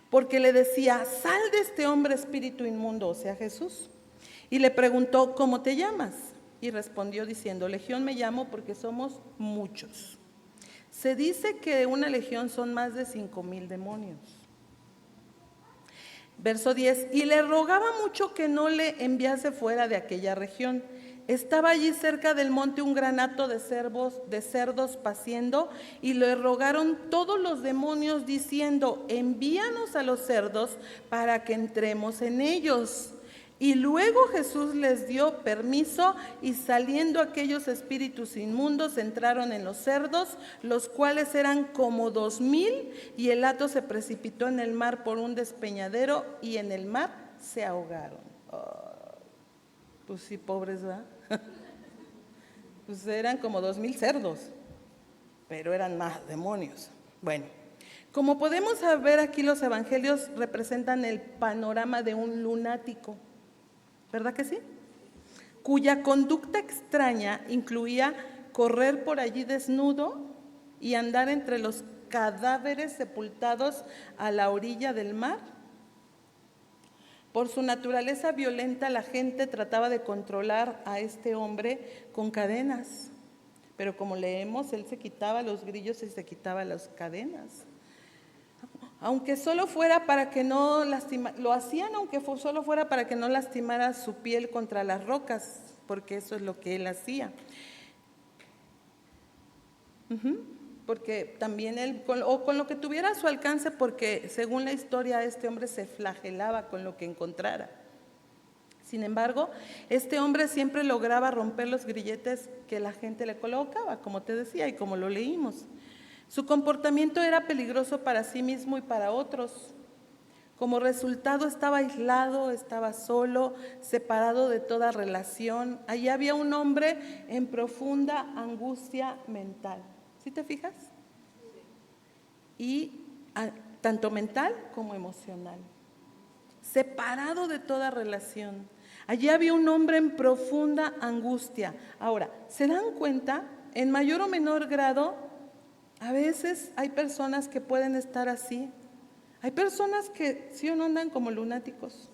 Porque le decía, sal de este hombre espíritu inmundo, o sea, Jesús. Y le preguntó, ¿cómo te llamas? Y respondió diciendo, legión me llamo porque somos muchos. Se dice que una legión son más de 5,000 demonios. Verso 10, y le rogaba mucho que no le enviase fuera de aquella región. Estaba allí cerca del monte un gran hato de cerdos paciendo, y le rogaron todos los demonios diciendo, envíanos a los cerdos para que entremos en ellos. Y luego Jesús les dio permiso, y saliendo aquellos espíritus inmundos entraron en los cerdos, los cuales eran como 2,000, y el hato se precipitó en el mar por un despeñadero, y en el mar se ahogaron. Oh, pues sí, pobres, ¿verdad? pues eran como 2000 cerdos, pero eran más demonios. Bueno, como podemos ver aquí, los evangelios representan el panorama de un lunático, ¿verdad que sí? Cuya conducta extraña incluía correr por allí desnudo y andar entre los cadáveres sepultados a la orilla del mar. Por su naturaleza violenta, la gente trataba de controlar a este hombre con cadenas, pero como leemos, él se quitaba los grillos y se quitaba las cadenas. Aunque solo fuera para que no lastimara, lo hacían aunque solo fuera para que no lastimara su piel contra las rocas, porque eso es lo que él hacía. Porque también él, con lo que tuviera a su alcance, porque según la historia, este hombre se flagelaba con lo que encontrara. Sin embargo, este hombre siempre lograba romper los grilletes que la gente le colocaba, como te decía y como lo leímos. Su comportamiento era peligroso para sí mismo y para otros. Como resultado, estaba aislado, estaba solo, separado de toda relación. Allí había un hombre en profunda angustia mental. ¿Sí te fijas? Y tanto mental como emocional. Separado de toda relación. Allí había un hombre en profunda angustia. Ahora, ¿se dan cuenta? En mayor o menor grado, a veces hay personas que pueden estar así. Hay personas que sí o no andan como lunáticos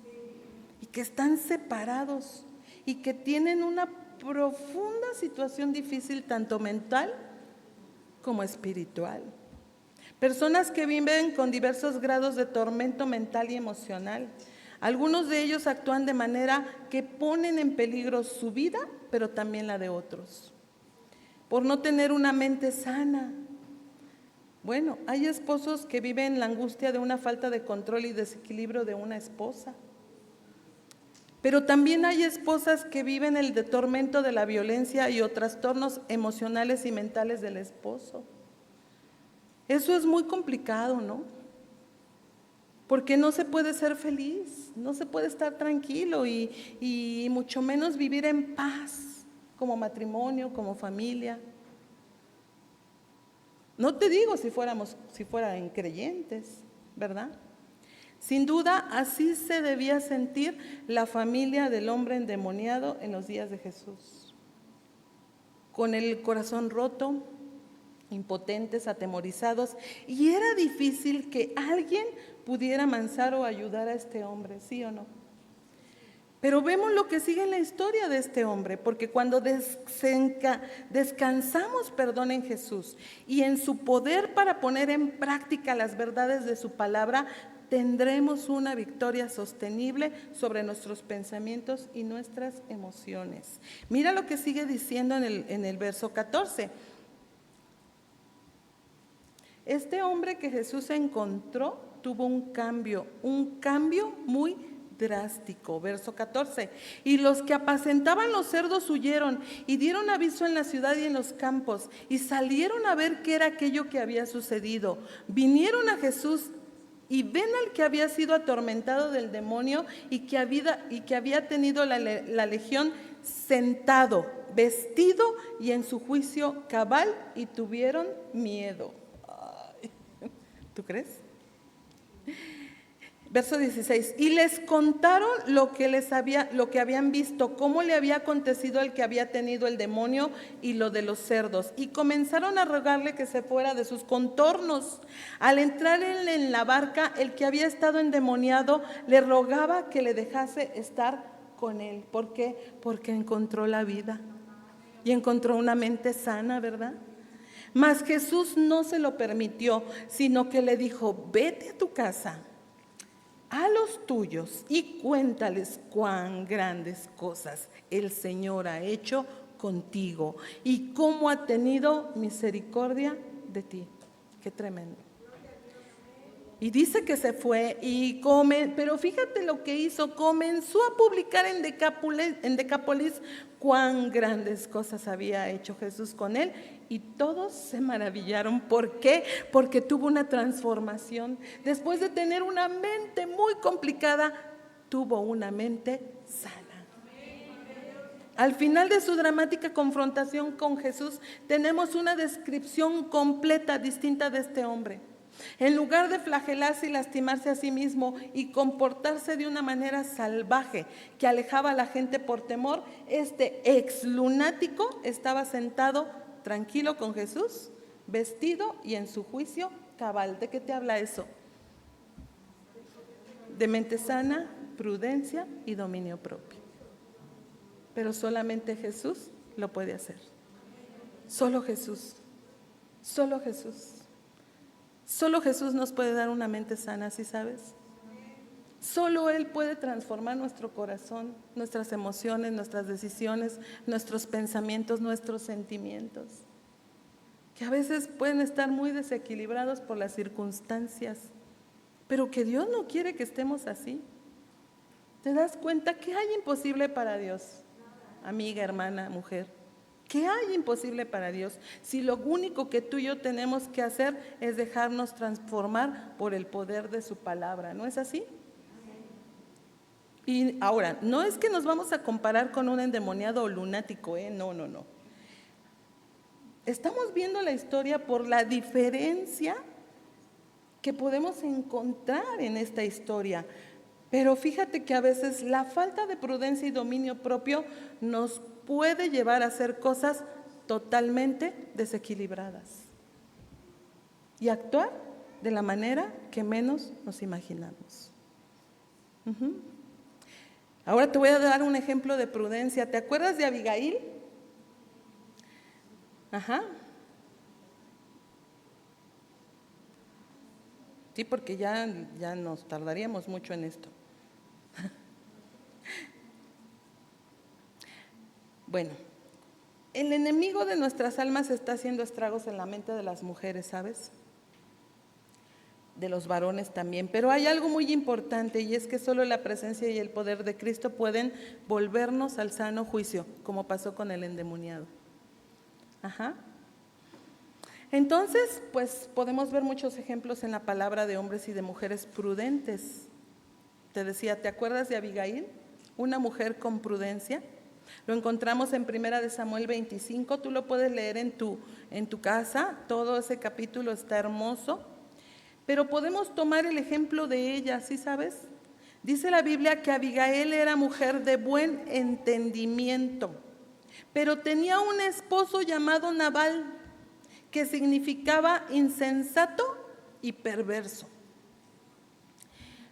y que están separados y que tienen una profunda situación difícil, tanto mental como espiritual. Personas que viven con diversos grados de tormento mental y emocional. Algunos de ellos actúan de manera que ponen en peligro su vida, pero también la de otros, por no tener una mente sana. Bueno, hay esposos que viven la angustia de una falta de control y desequilibrio de una esposa. Pero también hay esposas que viven el tormento de la violencia y o trastornos emocionales y mentales del esposo. Eso es muy complicado, ¿no? Porque no se puede ser feliz, no se puede estar tranquilo y mucho menos vivir en paz como matrimonio, como familia. No te digo si fueran creyentes, ¿verdad? Sin duda, así se debía sentir la familia del hombre endemoniado en los días de Jesús. Con el corazón roto, impotentes, atemorizados, y era difícil que alguien pudiera amansar o ayudar a este hombre, ¿sí o no? Pero vemos lo que sigue en la historia de este hombre, porque cuando descansamos en Jesús y en su poder para poner en práctica las verdades de su palabra, tendremos una victoria sostenible sobre nuestros pensamientos y nuestras emociones. Mira lo que sigue diciendo en el verso 14. Este hombre que Jesús encontró tuvo un cambio muy drástico. Verso 14. Y los que apacentaban los cerdos huyeron y dieron aviso en la ciudad y en los campos y salieron a ver qué era aquello que había sucedido. Vinieron a Jesús y ven al que había sido atormentado del demonio y que había tenido la legión sentado, vestido y en su juicio cabal, y tuvieron miedo. Ay, ¿tú crees? Verso 16, y les contaron lo que habían visto, cómo le había acontecido al que había tenido el demonio y lo de los cerdos, y comenzaron a rogarle que se fuera de sus contornos. Al entrar él en la barca, el que había estado endemoniado le rogaba que le dejase estar con él. ¿Por qué? Porque encontró la vida y encontró una mente sana, ¿verdad? Mas Jesús no se lo permitió, sino que le dijo, vete a tu casa, a los tuyos, y cuéntales cuán grandes cosas el Señor ha hecho contigo y cómo ha tenido misericordia de ti. Qué tremendo. Y dice que se fue y pero fíjate lo que hizo, comenzó a publicar en Decápolis cuán grandes cosas había hecho Jesús con él, y todos se maravillaron. ¿Por qué? Porque tuvo una transformación. Después de tener una mente muy complicada, tuvo una mente sana. Al final de su dramática confrontación con Jesús, tenemos una descripción completa, distinta de este hombre. En lugar de flagelarse y lastimarse a sí mismo y comportarse de una manera salvaje que alejaba a la gente por temor, este ex lunático estaba sentado tranquilo con Jesús, vestido y en su juicio cabal. ¿De qué te habla eso? De mente sana, prudencia y dominio propio. Pero solamente Jesús lo puede hacer. Solo Jesús. Solo Jesús. Solo Jesús nos puede dar una mente sana, ¿sí sabes? Solo Él puede transformar nuestro corazón, nuestras emociones, nuestras decisiones, nuestros pensamientos, nuestros sentimientos, que a veces pueden estar muy desequilibrados por las circunstancias, pero que Dios no quiere que estemos así. ¿Te das cuenta qué hay imposible para Dios? Amiga, hermana, mujer, ¿qué hay imposible para Dios? Si lo único que tú y yo tenemos que hacer es dejarnos transformar por el poder de su palabra, ¿no es así? Y ahora, no es que nos vamos a comparar con un endemoniado o lunático, no. Estamos viendo la historia por la diferencia que podemos encontrar en esta historia. Pero fíjate que a veces la falta de prudencia y dominio propio nos puede llevar a hacer cosas totalmente desequilibradas y actuar de la manera que menos nos imaginamos. Ahora te voy a dar un ejemplo de prudencia. ¿Te acuerdas de Abigail? Sí, porque ya nos tardaríamos mucho en esto. Bueno, el enemigo de nuestras almas está haciendo estragos en la mente de las mujeres, ¿sabes? De los varones también, pero hay algo muy importante y es que solo la presencia y el poder de Cristo pueden volvernos al sano juicio, como pasó con el endemoniado. Entonces, pues podemos ver muchos ejemplos en la palabra de hombres y de mujeres prudentes. Te decía, ¿te acuerdas de Abigail? Una mujer con prudencia. Lo encontramos en 1 Samuel 25, tú lo puedes leer en tu casa, todo ese capítulo está hermoso. Pero podemos tomar el ejemplo de ella, ¿sí sabes? Dice la Biblia que Abigail era mujer de buen entendimiento, pero tenía un esposo llamado Nabal, que significaba insensato y perverso.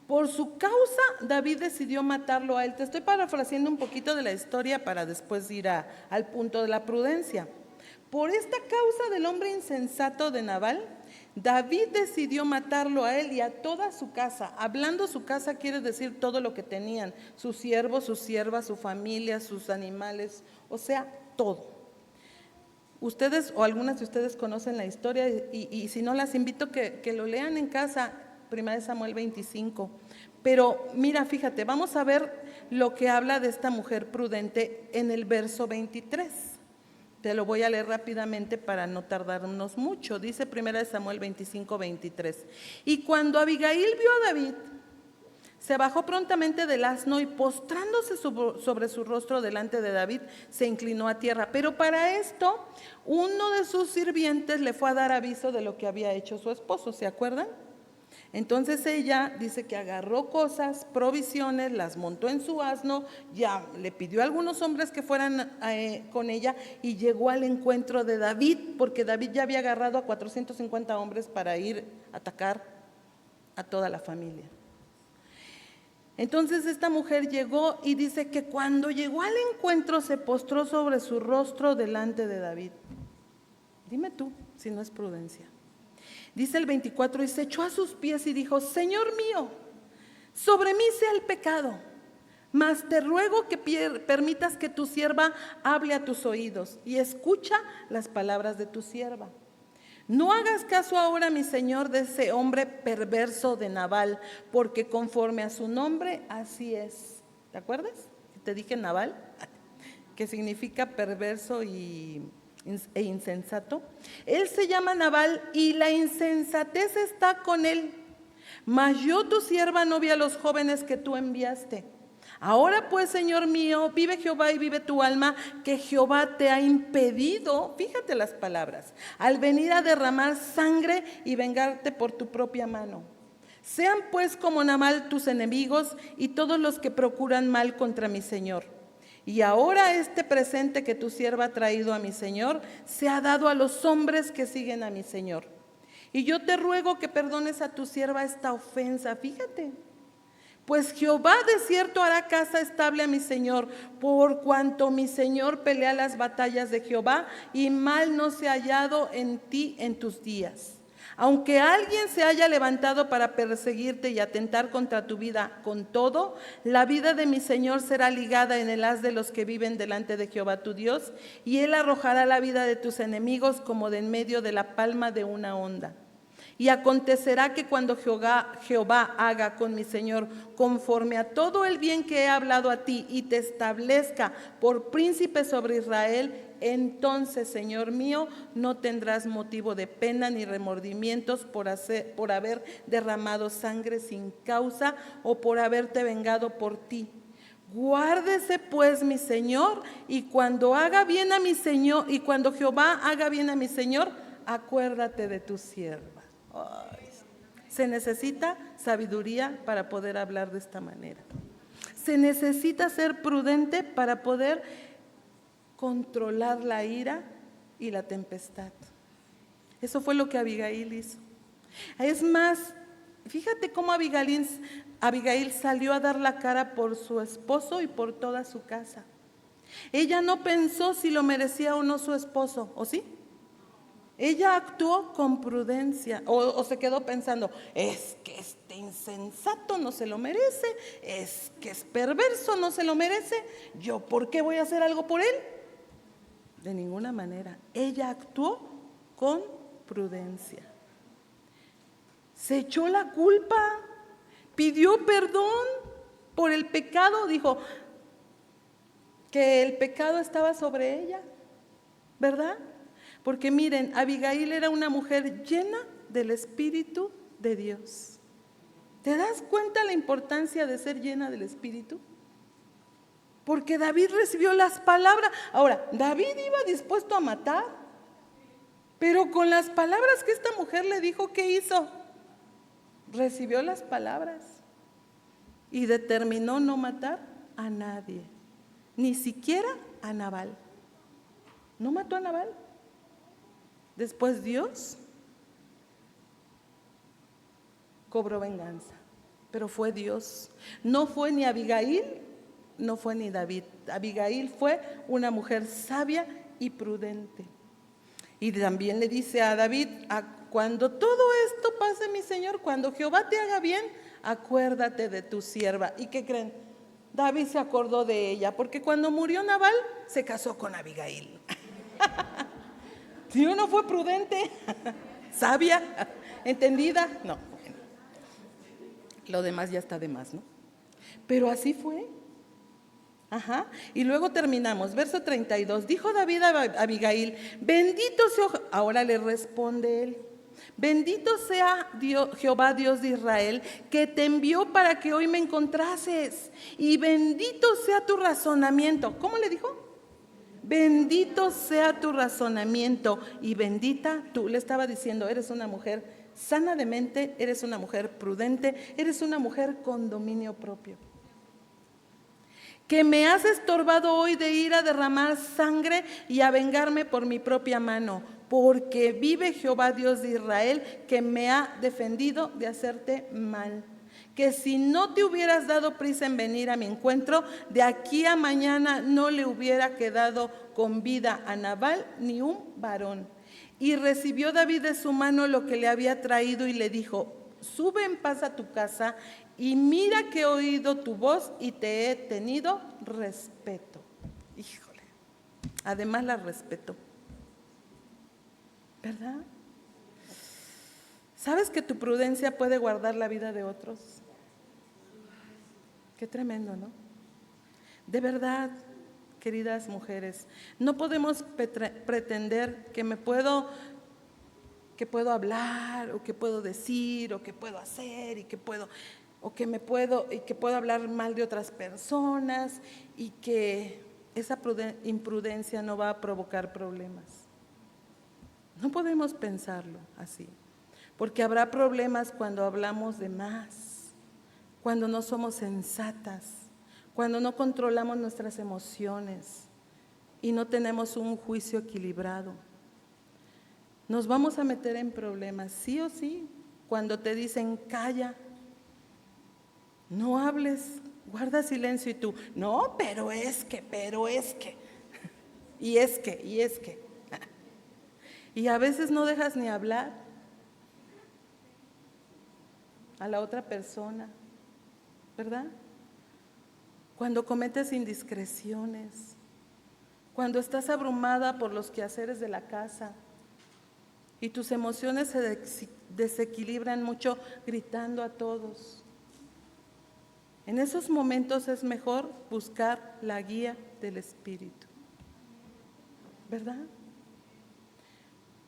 Por su causa, David decidió matarlo a él. Te estoy parafraseando un poquito de la historia para después ir al punto de la prudencia. Por esta causa del hombre insensato de Nabal, David decidió matarlo a él y a toda su casa. Hablando su casa quiere decir todo lo que tenían, sus siervos, sus siervas, su familia, sus animales, o sea, todo. Ustedes o algunas de ustedes conocen la historia y si no, las invito que lo lean en casa, 1 Samuel 25. Pero mira, fíjate, vamos a ver lo que habla de esta mujer prudente en el verso 23. Te lo voy a leer rápidamente para no tardarnos mucho. Dice 1 Samuel 25, 23. Y cuando Abigail vio a David, se bajó prontamente del asno y postrándose sobre su rostro delante de David, se inclinó a tierra. Pero para esto, uno de sus sirvientes le fue a dar aviso de lo que había hecho su esposo, ¿se acuerdan? Entonces ella dice que agarró cosas, provisiones, las montó en su asno, ya le pidió a algunos hombres que fueran con ella y llegó al encuentro de David, porque David ya había agarrado a 450 hombres para ir a atacar a toda la familia. Entonces esta mujer llegó y dice que cuando llegó al encuentro se postró sobre su rostro delante de David. Dime tú si no es prudencia. Dice el 24, y se echó a sus pies y dijo: Señor mío, sobre mí sea el pecado, mas te ruego que permitas que tu sierva hable a tus oídos y escucha las palabras de tu sierva. No hagas caso ahora, mi señor, de ese hombre perverso de Nabal, porque conforme a su nombre, así es. ¿Te acuerdas? Te dije Nabal, que significa perverso e insensato. Él se llama Nabal y la insensatez está con él. Mas yo, tu sierva, no vi a los jóvenes que tú enviaste. Ahora pues, Señor mío, vive Jehová y vive tu alma, que Jehová te ha impedido, fíjate las palabras, al venir a derramar sangre y vengarte por tu propia mano. Sean pues como Nabal tus enemigos y todos los que procuran mal contra mi Señor. Y ahora este presente que tu sierva ha traído a mi Señor, se ha dado a los hombres que siguen a mi Señor. Y yo te ruego que perdones a tu sierva esta ofensa, fíjate. Pues Jehová de cierto hará casa estable a mi Señor, por cuanto mi Señor pelea las batallas de Jehová, y mal no se ha hallado en ti en tus días. Aunque alguien se haya levantado para perseguirte y atentar contra tu vida, con todo, la vida de mi Señor será ligada en el haz de los que viven delante de Jehová tu Dios, y él arrojará la vida de tus enemigos como de en medio de la palma de una onda. Y acontecerá que cuando Jehová haga con mi Señor conforme a todo el bien que he hablado a ti y te establezca por príncipe sobre Israel, entonces, Señor mío, no tendrás motivo de pena ni remordimientos por haber derramado sangre sin causa o por haberte vengado por ti. Guárdese pues mi Señor, y cuando haga bien a mi Señor, y cuando Jehová haga bien a mi Señor, acuérdate de tu sierva. Ay, se necesita sabiduría para poder hablar de esta manera. Se necesita ser prudente para poder controlar la ira y la tempestad. Eso fue lo que Abigail hizo. Es más, fíjate cómo Abigail salió a dar la cara por su esposo y por toda su casa. Ella no pensó si lo merecía o no su esposo, ¿o sí? Ella actuó con prudencia, o se quedó pensando, es que este insensato no se lo merece, es que es perverso, no se lo merece, ¿yo por qué voy a hacer algo por él? De ninguna manera. Ella actuó con prudencia. Se echó la culpa, pidió perdón por el pecado, dijo que el pecado estaba sobre ella, ¿verdad? Porque miren, Abigail era una mujer llena del Espíritu de Dios. ¿Te das cuenta la importancia de ser llena del Espíritu? Porque David recibió las palabras. Ahora, David iba dispuesto a matar, pero con las palabras que esta mujer le dijo, ¿qué hizo? Recibió las palabras y determinó no matar a nadie, ni siquiera a Nabal. No mató a Nabal. Después Dios cobró venganza, pero fue Dios. No fue ni Abigail, no fue ni David. Abigail fue una mujer sabia y prudente. Y también le dice a David, cuando todo esto pase, mi Señor, cuando Jehová te haga bien, acuérdate de tu sierva. ¿Y qué creen? David se acordó de ella, porque cuando murió Nabal, se casó con Abigail. ¿Sí o no fue prudente? ¿Sabia? ¿Entendida? No. Lo demás ya está de más, ¿no? Pero así fue. Ajá. Y luego terminamos, verso 32. Dijo David a Abigail, bendito sea, ahora le responde él, bendito sea Dios, Jehová Dios de Israel, que te envió para que hoy me encontrases, y bendito sea tu razonamiento. ¿Cómo le dijo? Bendito sea tu razonamiento y bendita tú. Le estaba diciendo, eres una mujer sana de mente, eres una mujer prudente, eres una mujer con dominio propio. Que me has estorbado hoy de ir a derramar sangre y a vengarme por mi propia mano, porque vive Jehová Dios de Israel, que me ha defendido de hacerte mal. Que si no te hubieras dado prisa en venir a mi encuentro, de aquí a mañana no le hubiera quedado con vida a Nabal ni un varón. Y recibió David de su mano lo que le había traído y le dijo, sube en paz a tu casa y mira que he oído tu voz y te he tenido respeto. Híjole, además la respetó, ¿verdad? ¿Sabes que tu prudencia puede guardar la vida de otros? Qué tremendo, ¿no? De verdad, queridas mujeres, no podemos pretender que puedo hablar, o que puedo decir, o que puedo hacer, y que puedo. o que puedo hablar mal de otras personas y que esa imprudencia no va a provocar problemas. No podemos pensarlo así, porque habrá problemas cuando hablamos de más, cuando no somos sensatas, cuando no controlamos nuestras emociones y no tenemos un juicio equilibrado. Nos vamos a meter en problemas, sí o sí, cuando te dicen calla, no hables, guarda silencio y tú, no, pero es que, y es que. Y a veces no dejas ni hablar a la otra persona, ¿verdad? Cuando cometes indiscreciones, cuando estás abrumada por los quehaceres de la casa y tus emociones se desequilibran mucho gritando a todos. En esos momentos es mejor buscar la guía del Espíritu, ¿verdad?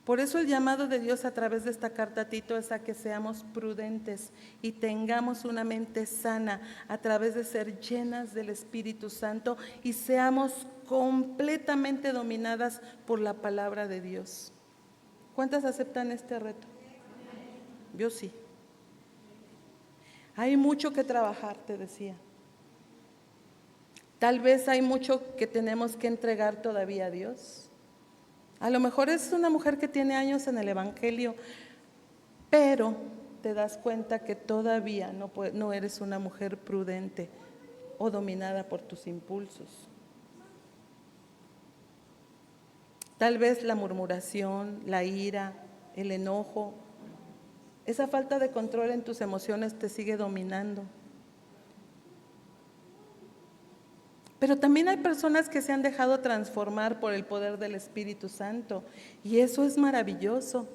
Por eso el llamado de Dios a través de esta carta a Tito es a que seamos prudentes y tengamos una mente sana a través de ser llenas del Espíritu Santo y seamos completamente dominadas por la palabra de Dios. ¿Cuántas aceptan este reto? Yo sí. Hay mucho que trabajar, te decía. Tal vez hay mucho que tenemos que entregar todavía a Dios. A lo mejor es una mujer que tiene años en el Evangelio, pero te das cuenta que todavía no eres una mujer prudente o dominada por tus impulsos. Tal vez la murmuración, la ira, el enojo, esa falta de control en tus emociones te sigue dominando. Pero también hay personas que se han dejado transformar por el poder del Espíritu Santo y eso es maravilloso.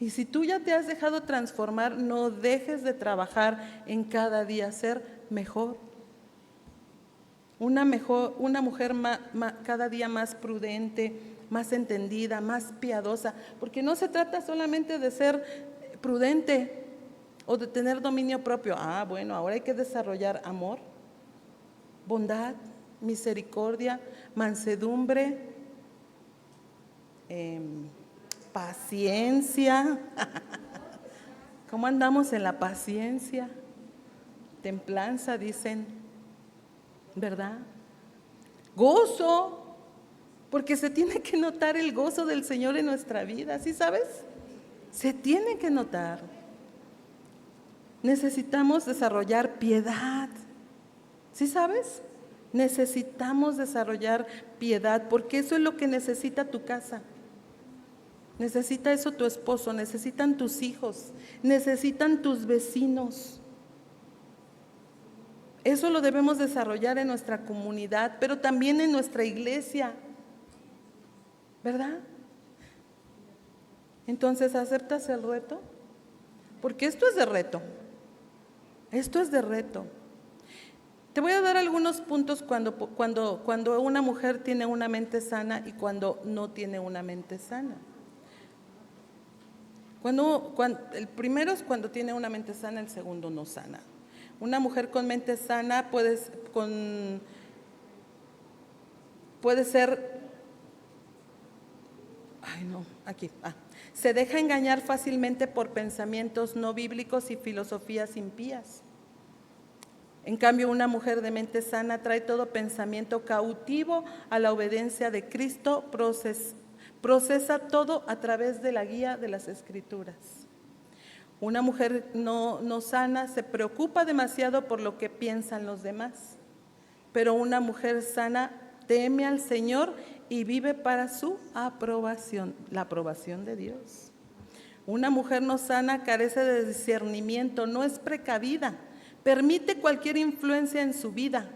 Y si tú ya te has dejado transformar, no dejes de trabajar en cada día ser mejor. Una mujer cada día más prudente, más entendida, más piadosa, porque no se trata solamente de ser prudente o de tener dominio propio. Bueno, ahora hay que desarrollar amor, bondad, misericordia, mansedumbre, paciencia. ¿Cómo andamos en la paciencia? Templanza, dicen, ¿verdad? Gozo, porque se tiene que notar el gozo del Señor en nuestra vida, ¿sí sabes? Se tiene que notar. Necesitamos desarrollar piedad. ¿Sí sabes? Necesitamos desarrollar piedad, porque eso es lo que necesita tu casa. Necesita eso tu esposo, necesitan tus hijos, necesitan tus vecinos. Eso lo debemos desarrollar en nuestra comunidad, pero también en nuestra iglesia, ¿verdad? Entonces, ¿aceptas el reto? Porque esto es de reto. Esto es de reto. Te voy a dar algunos puntos cuando una mujer tiene una mente sana y cuando no tiene una mente sana. El primero es cuando tiene una mente sana, el segundo no sana. Una mujer con mente sana puede ser, se deja engañar fácilmente por pensamientos no bíblicos y filosofías impías. En cambio, una mujer de mente sana trae todo pensamiento cautivo a la obediencia de Cristo, procesa todo a través de la guía de las Escrituras. Una mujer no sana se preocupa demasiado por lo que piensan los demás, pero una mujer sana teme al Señor y vive para su aprobación, la aprobación de Dios. Una mujer no sana carece de discernimiento, no es precavida, permite cualquier influencia en su vida,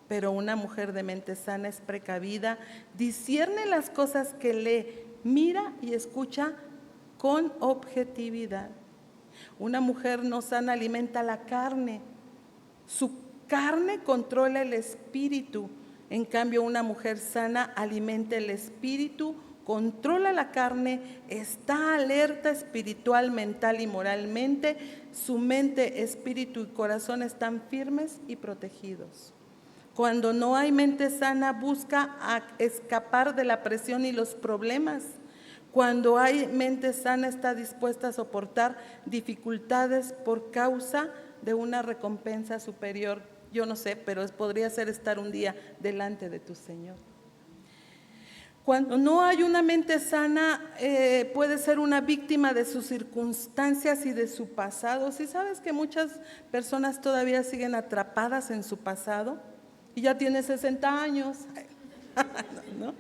pero una mujer de mente sana es precavida, discierne las cosas que lee, mira y escucha con objetividad. Una mujer no sana alimenta la carne, su carne controla el espíritu, en cambio una mujer sana alimenta el espíritu controla la carne, está alerta espiritual, mental y moralmente, su mente, espíritu y corazón están firmes y protegidos. Cuando no hay mente sana, busca escapar de la presión y los problemas. Cuando hay mente sana, está dispuesta a soportar dificultades por causa de una recompensa superior. Yo no sé, pero podría ser estar un día delante de tu Señor. Cuando no hay una mente sana, puede ser una víctima de sus circunstancias y de su pasado. ¿Sí sabes que muchas personas todavía siguen atrapadas en su pasado? Y ya tiene 60 años, ¿no?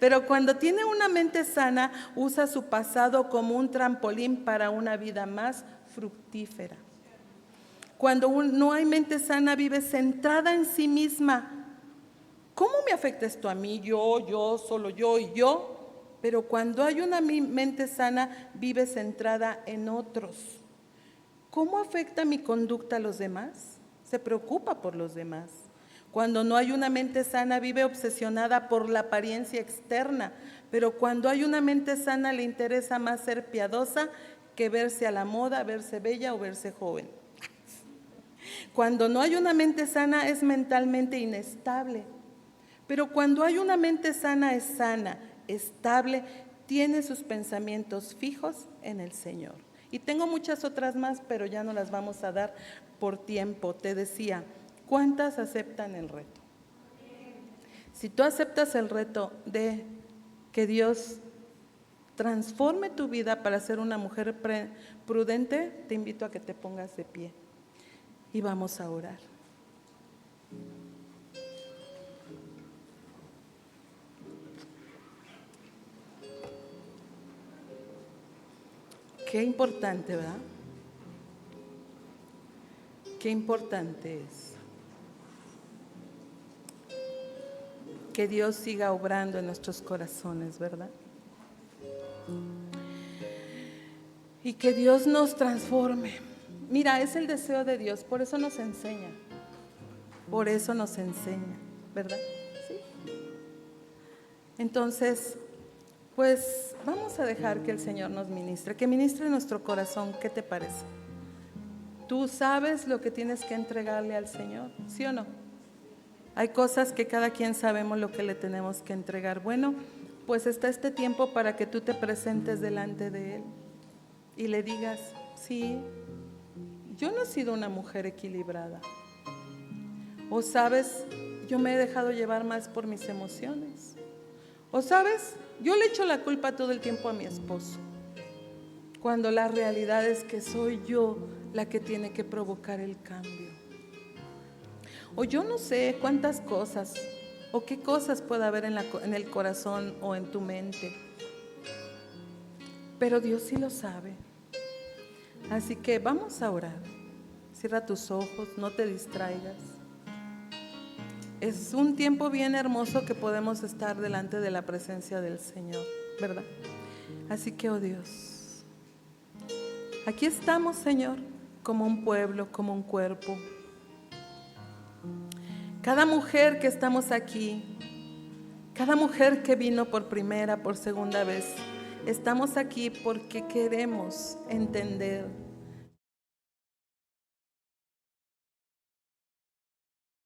Pero cuando tiene una mente sana, usa su pasado como un trampolín para una vida más fructífera. Cuando no hay mente sana, vive centrada en sí misma. ¿Cómo me afecta esto a mí? Yo, solo yo y yo. Pero cuando hay una mente sana, vive centrada en otros. ¿Cómo afecta mi conducta a los demás? Se preocupa por los demás. Cuando no hay una mente sana, vive obsesionada por la apariencia externa. Pero cuando hay una mente sana, le interesa más ser piadosa que verse a la moda, verse bella o verse joven. Cuando no hay una mente sana, es mentalmente inestable. Pero cuando hay una mente sana, es sana, estable, tiene sus pensamientos fijos en el Señor. Y tengo muchas otras más, pero ya no las vamos a dar por tiempo. Te decía, ¿cuántas aceptan el reto? Si tú aceptas el reto de que Dios transforme tu vida para ser una mujer prudente, te invito a que te pongas de pie y vamos a orar. Qué importante, ¿verdad? Qué importante es que Dios siga obrando en nuestros corazones, ¿verdad? Y que Dios nos transforme. Mira, es el deseo de Dios, por eso nos enseña. Por eso nos enseña, ¿verdad? Sí. Entonces, pues vamos a dejar que el Señor nos ministre, que ministre nuestro corazón. ¿Qué te parece? ¿Tú sabes lo que tienes que entregarle al Señor? ¿Sí o no? Hay cosas que cada quien sabemos lo que le tenemos que entregar. Bueno, pues está este tiempo para que tú te presentes delante de Él y le digas, sí, yo no he sido una mujer equilibrada. O sabes, yo me he dejado llevar más por mis emociones. O sabes, yo le echo la culpa todo el tiempo a mi esposo, cuando la realidad es que soy yo la que tiene que provocar el cambio. O yo no sé cuántas cosas o qué cosas puede haber en el corazón o en tu mente, pero Dios sí lo sabe. Así que vamos a orar. Cierra tus ojos, no te distraigas. Es un tiempo bien hermoso que podemos estar delante de la presencia del Señor, ¿verdad? Así que, oh Dios, aquí estamos, Señor, como un pueblo, como un cuerpo. Cada mujer que estamos aquí, cada mujer que vino por primera, por segunda vez, estamos aquí porque queremos entender